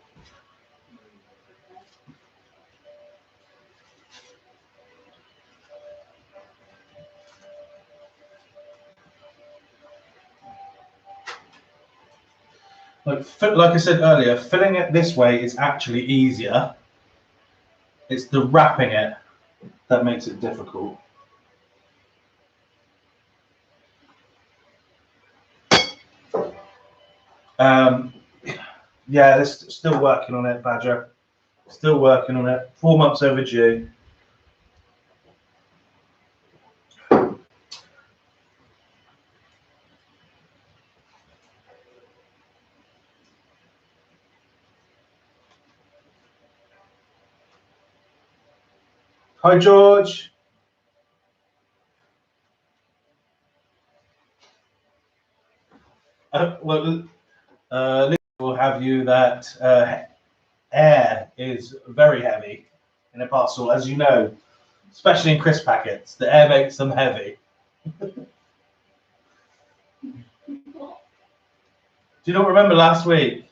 Like I said earlier, filling it this way is actually easier. It's the wrapping it that makes it difficult. Yeah, still working on it, Badger. Still working on it. 4 months overdue. Hi, George. Will have you that air is very heavy in a parcel, as you know, especially in crisp packets. The air makes them heavy. Do you not remember last week?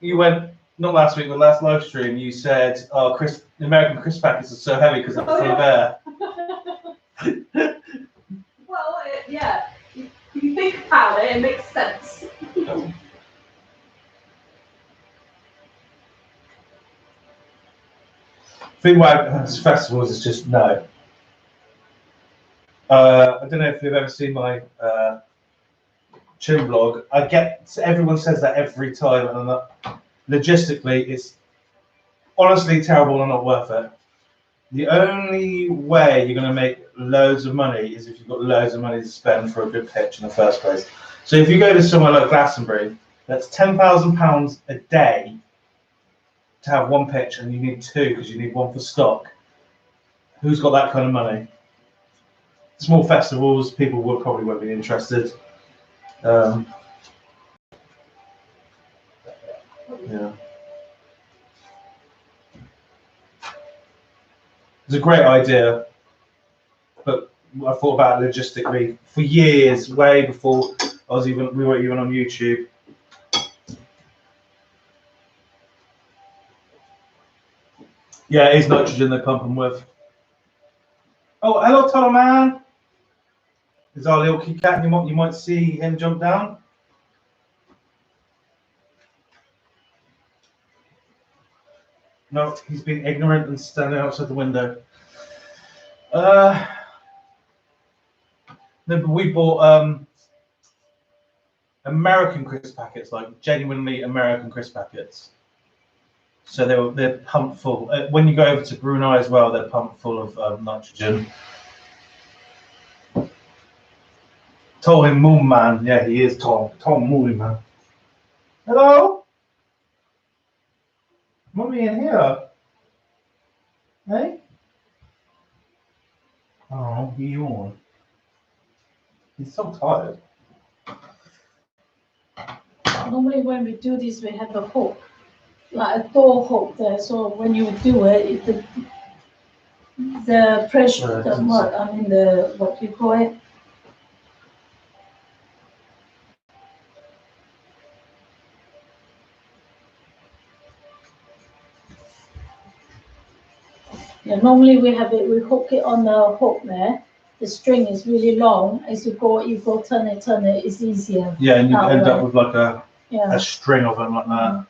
You went, not last week, but last live stream, you said, oh, the American crisp packets are so heavy because they're full of air. Well, yeah. If you think about it, it makes sense. Thing about festivals is just no. I don't know if you've ever seen my Choo vlog. Everyone says that every time, and logistically, it's honestly terrible and not worth it. The only way you're going to make loads of money is if you've got loads of money to spend for a good pitch in the first place. So if you go to somewhere like Glastonbury, that's £10,000 a day to have one pitch, and you need two because you need one for stock. Who's got that kind of money? Small festivals, people probably won't be interested. Yeah. It's a great idea, but I thought about it logistically for years, way before we were even on YouTube. Yeah, it is nitrogen they pump them with. Oh, hello, Tolo Man. There's our little Kit Kat. You might see him jump down. No, he's been ignorant and standing outside the window. No, but we bought American crisp packets, like genuinely American crisp packets. So they're pumped full. When you go over to Brunei as well, they're pumped full of nitrogen. Told him Mung Man. Yeah, he is Tom Mung Man. Hello? Mummy in here. Hey? Oh, he yawned. He's so tired. Normally when we do this, we have a hook, like a door hook there. So when you do it, the pressure, what you call it? Yeah, normally we hook it on the hook there. The string is really long. As you go, turn it, it's easier. Yeah, and you end up with like a string of them like that. Mm.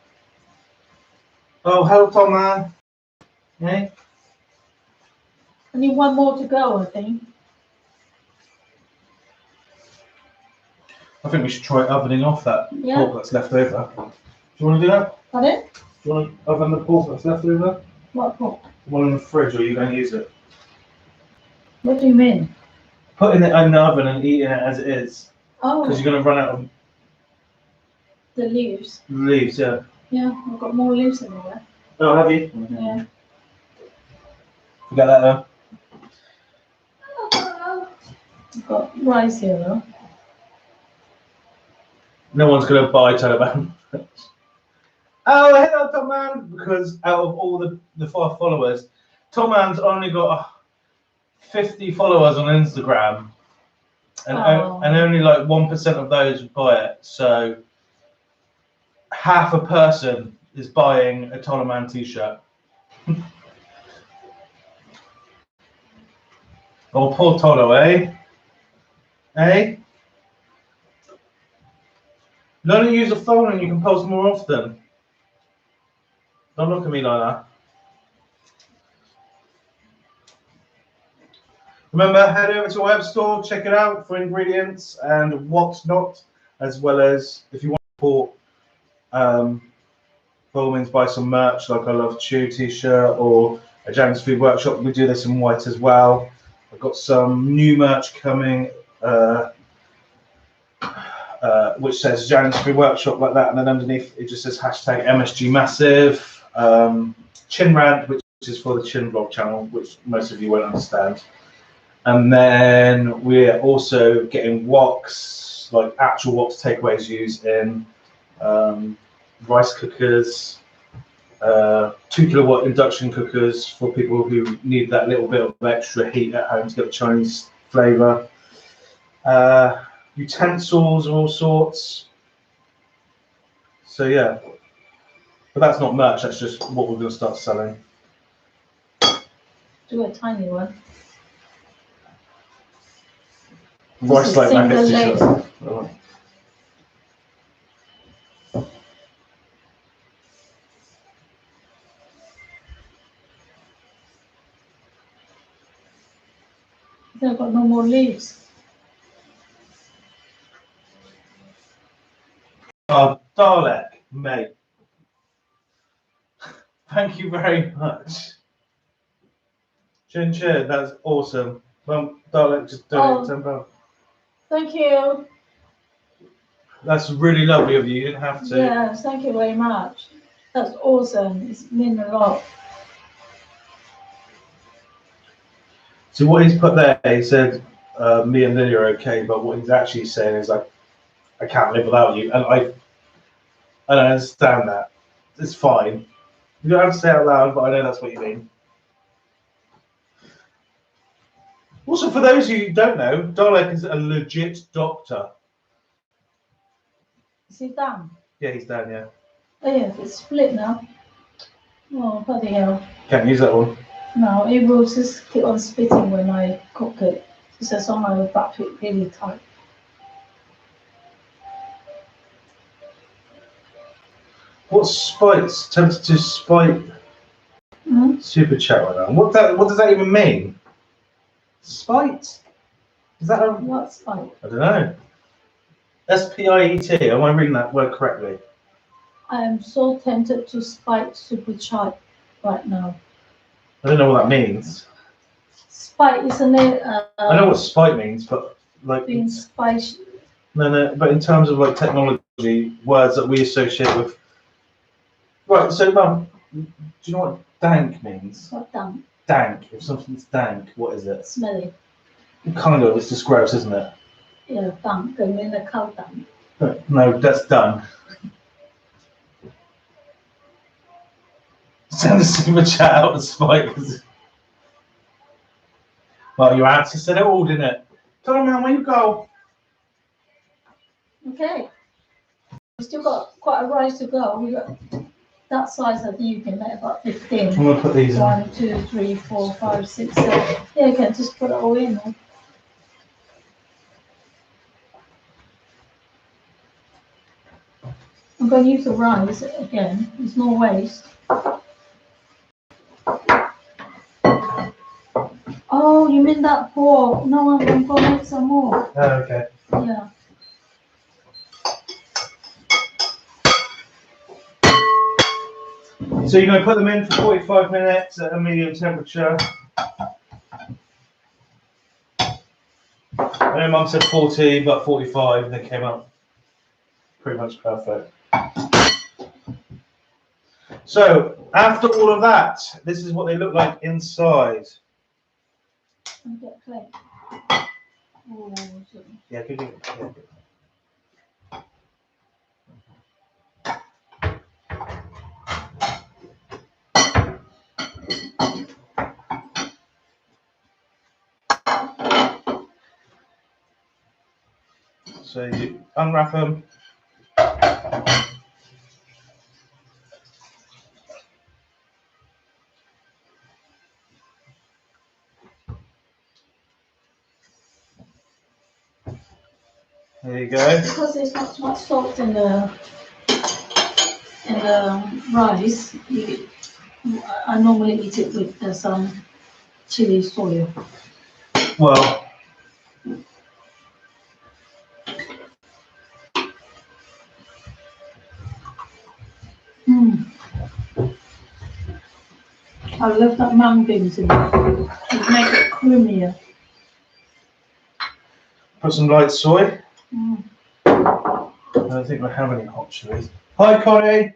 Oh, hello, Tom Man. Hey? I need one more to go, I think. I think we should try ovening off that pork that's left over. Do you want to do that? Pardon? Do you want to oven the pork that's left over? What pork? The one in the fridge, or are you going to use it? What do you mean? Putting it in the oven and eating it as it is. Oh. Because you're going to run out of the leaves. Leaves, yeah. Yeah, I've got more leaves in there. Oh, have you? Yeah. You got that though? I've got rice here though. No one's going to buy Taliban. Oh, hello, Tom Man! Because out of all the 5 followers, Tom Man's only got 50 followers on Instagram, and Oh. and only like 1% of those buy it. So half a person is buying a Toloman t-shirt. Oh, poor Tolo, eh? Eh? Learn to use a phone and you can post more often. Don't look at me like that. Remember, head over to our webstore, check it out for ingredients and what's not, as well as if you want to support, by all means buy some merch, like I Love Choo t-shirt or a Jan's Food Workshop. We do this in white as well. I've got some new merch coming, which says Jan's Food Workshop like that, and then underneath it just says hashtag MSG Massive. Chin Rant, which is for the Chin Vlog channel, which most of you won't understand. And then we're also getting woks, like actual woks takeaways used in rice cookers, 2 kilowatt induction cookers for people who need that little bit of extra heat at home to get the Chinese flavour. Utensils of all sorts. So yeah, but that's not merch, that's just what we're going to start selling. Do a tiny one. Rice like single magnet t-shirts. Oh. They've got no more leaves. Oh, Dalek, mate. Thank you very much. Chin Chin, that's awesome. Well, Dalek just donated £10. Thank you. That's really lovely of you. You didn't have to. Yes, thank you very much. That's awesome. It's meant a lot. So what he's put there, he said, me and Lily are okay, but what he's actually saying is like, I can't live without you. And I don't understand that. It's fine. You don't have to say it out loud, but I know that's what you mean. Also, for those of you who don't know, Dalek is a legit doctor. Is he done? Yeah, he's down, yeah. Oh yeah, it's split now. Oh, bloody hell. Can't use that one. No, it will just keep on spitting when I cook it. It's just on my back it really tight. What spites? Tempted to spite super chat right now. What does that even mean? Spite? Is that a... What spite? I don't know. S-P-I-E-T. Am I reading that word correctly? I am so tempted to spite super chat right now. I don't know what that means. Spite, isn't it? I know what spite means, but like... Being spicy. No, but in terms of like technology, words that we associate with... Right, so Mum, do you know what dank means? What dank? Dank. If something's dank, what is it? Smelly. Kind of, it's just gross, isn't it? Yeah, dank. I mean the cow dank. No, that's done. Send a super chat out of spite. Well, your answer said it all, didn't it? Tell them, man, where you go? Okay. We still got quite a rise to go. We got that size. I think you can make about 15. I'm gonna put these in. 1, 2, 3, 4, 5, 6, 7. Yeah, you can just put it all in. I'm going to use the rice again. There's no waste. Oh, you mean that pork? No, I'm going to make some more. Oh, okay. Yeah. So you're going to put them in for 45 minutes at a medium temperature. I know Mum said 40, but 45, and they came out pretty much perfect. So after all of that, this is what they look like inside. And get clay. Oh, Yeah, good. So you unwrap them. There you go. Because there's not much salt in the rice, I normally eat it with some chili soy. Well, I love that mung beans in it. It makes it creamier. put some light soy. Mm. I don't think we have any hot chilies. Hi, Connie.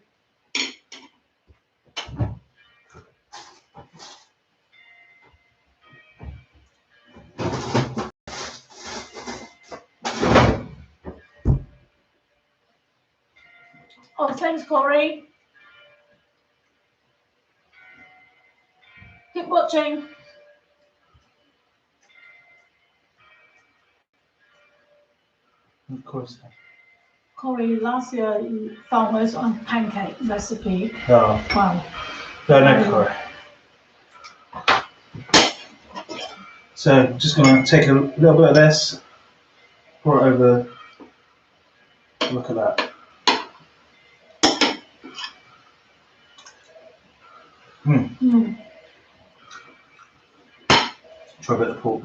Oh, thanks, Corey. Keep watching. Of course. Corey, last year you found us on pancake recipe. Oh, Wow. don't know, Corey. So, just going to take a little bit of this, pour it over. Look at that. Mm. Try a bit of pork.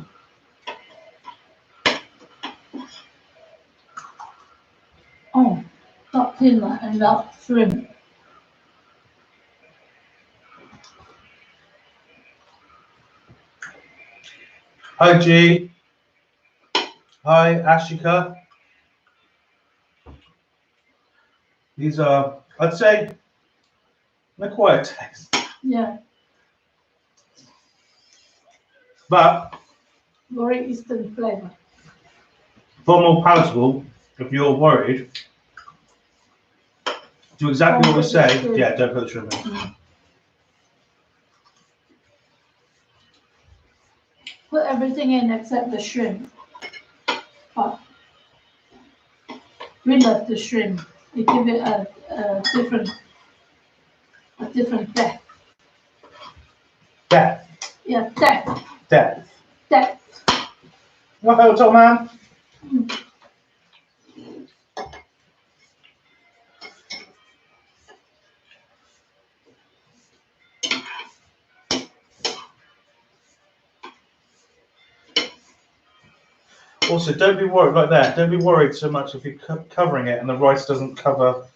Oh, that tuna and that shrimp. Hi, G. Hi, Ashika. These are, I'd say, they're quite a taste. Yeah, But very Eastern flavor. far more palatable if you're worried. Do exactly what we say. Yeah, don't put the shrimp in. Mm. Put everything in except the shrimp. But we love the shrimp. We give it a different depth. Depth. Yeah, depth. Depth. Depth. What else, top man? Also, don't be worried like that. Don't be worried so much if you're covering it and the rice doesn't cover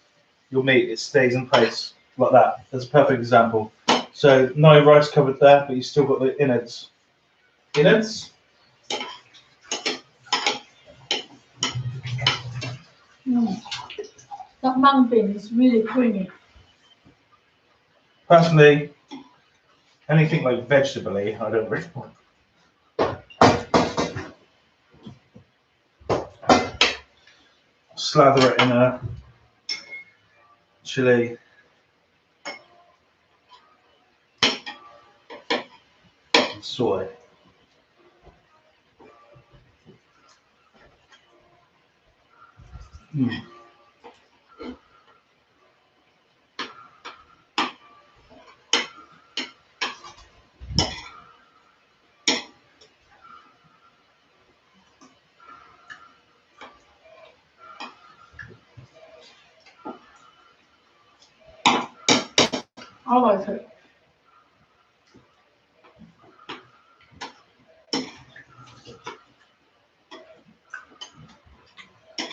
your meat. It stays in place like that. That's a perfect example. So no rice covered there, but you still got the innards. Innards? Mm. That mung bean is really creamy. Personally, anything like vegetable-y, I don't really want. Slather it in a chili. And soy. Mm. I like it.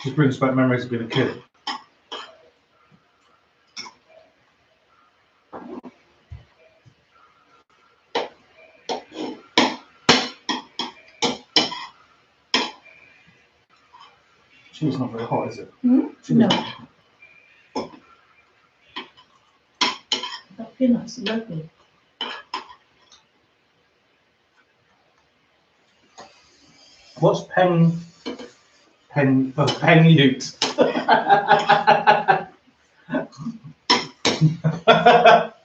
Just brings back memories of being a kid. Chili's not very hot, is it? Hmm? Chili's No. The peanuts are lovely. What's Penute?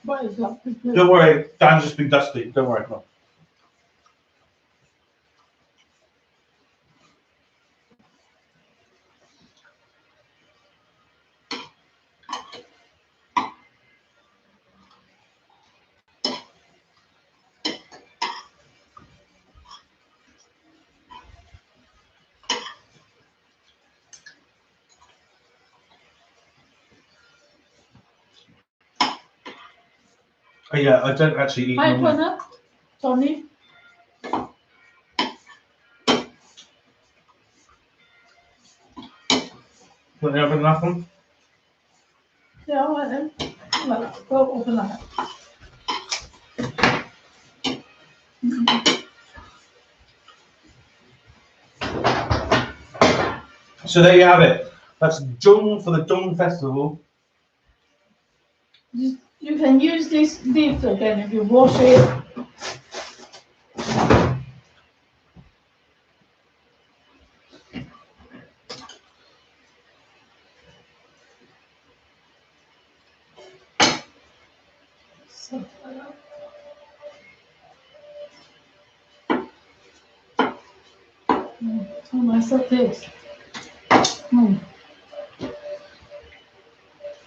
What is that? Don't worry, Dan's just been dusty. Don't worry, come on. Yeah, I don't actually eat Hi, normally. Connor. Tony. Want to have enough one? Yeah, all right then. Well, go open that. So there you have it. That's Jung for the Dung Festival. You can use this leaf again if you wash it. So, how nice that is.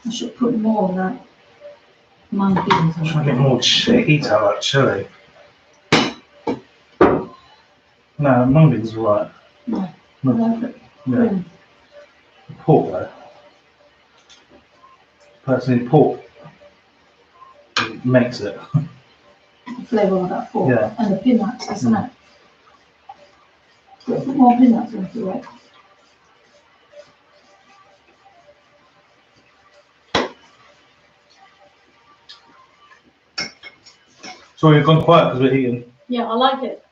I should put more of that mung beans on. Trying to get more heat out of that chili. No, mung beans are right. No, No. I like it. Yeah. Pork though. Personally, pork makes it. The flavour of that pork. Yeah. And the peanuts, isn't it? Put more peanuts into it. So we've gone quiet because we're eating. Yeah, I like it.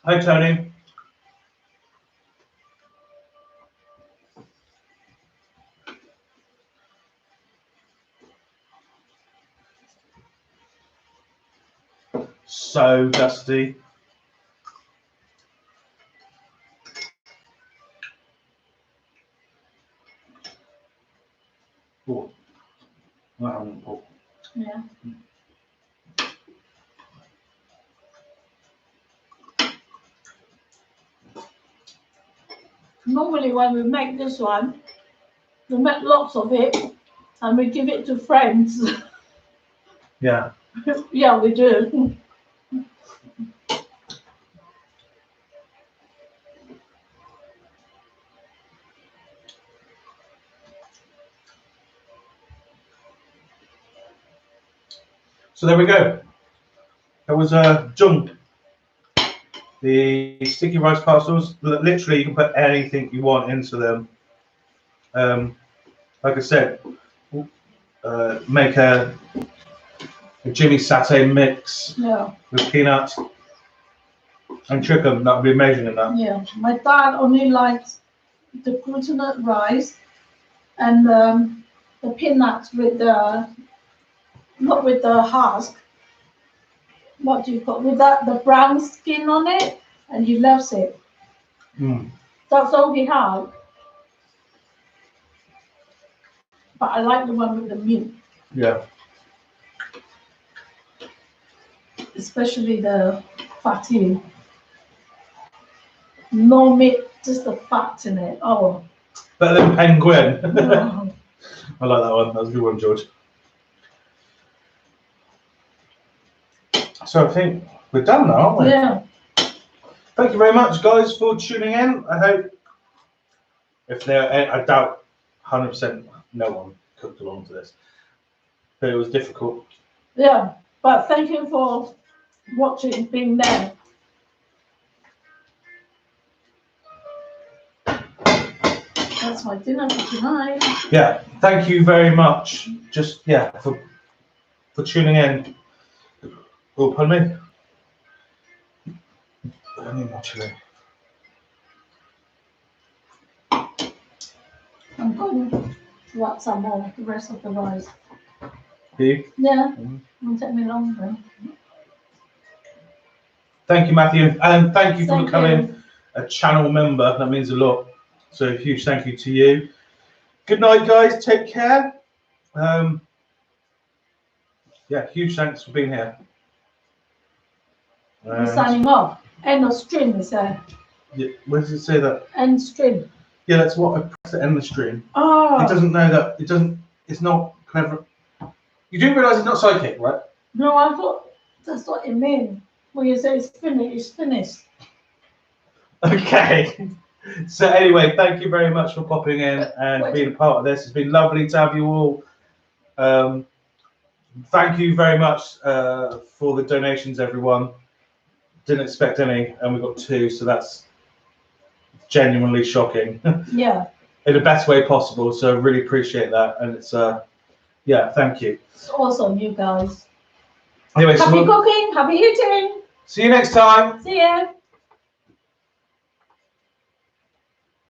Hi Tony. So dusty. Oh, I haven't pork. Yeah. Normally when we make this one, we make lots of it and we give it to friends. Yeah. Yeah, we do. So there we go. That was Jung. The sticky rice parcels. Literally, you can put anything you want into them. Like I said, make a Jimmy satay mix Yeah, with peanuts and chicken. That would be amazing in that. yeah. My dad only likes the glutinous rice and the peanuts with the, not with the husk. What do you call with that? The brown skin on it, and he loves it. Mm. That's all he has. But I like the one with the meat, Yeah. especially the fatty. No meat, just the fat in it. Oh. Better than penguin. Oh. I like that one. That was a good one, George. So I think we're done now, aren't we? Yeah. Thank you very much, guys, for tuning in. I hope, if there, I doubt 100% no one cooked along to this, but it was difficult. Yeah. But thank you for watching, being there. That's my dinner for tonight. Yeah, thank you very much. Just for tuning in. Oh, pardon me. I need more chili. I'm going to add some more of the rest of the rice. Do you? Yeah, Mhm. it'll take me longer. Thank you, Matthew, and thank you for Thank becoming you. a channel member. That means a lot. So a huge thank you to you. Good night, guys. Take care. Yeah, huge thanks for being here. We're signing off. End of stream, is there? Yeah, where does it say that? End stream. Yeah, that's what I pressed to end the stream. Oh. It doesn't know that. It doesn't. It's not clever. You do realise it's not psychic, right? No, I thought that's what it means. When you say it's finished, it's finished. Okay. So anyway, thank you very much for popping in and being a part of this. It's been lovely to have you all. Thank you very much for the donations, everyone. Didn't expect any, and we got 2, so that's genuinely shocking. Yeah. In the best way possible. So I really appreciate that, and it's yeah, thank you. It's awesome, you guys. Anyway, Happy cooking, happy eating. See you next time. See ya.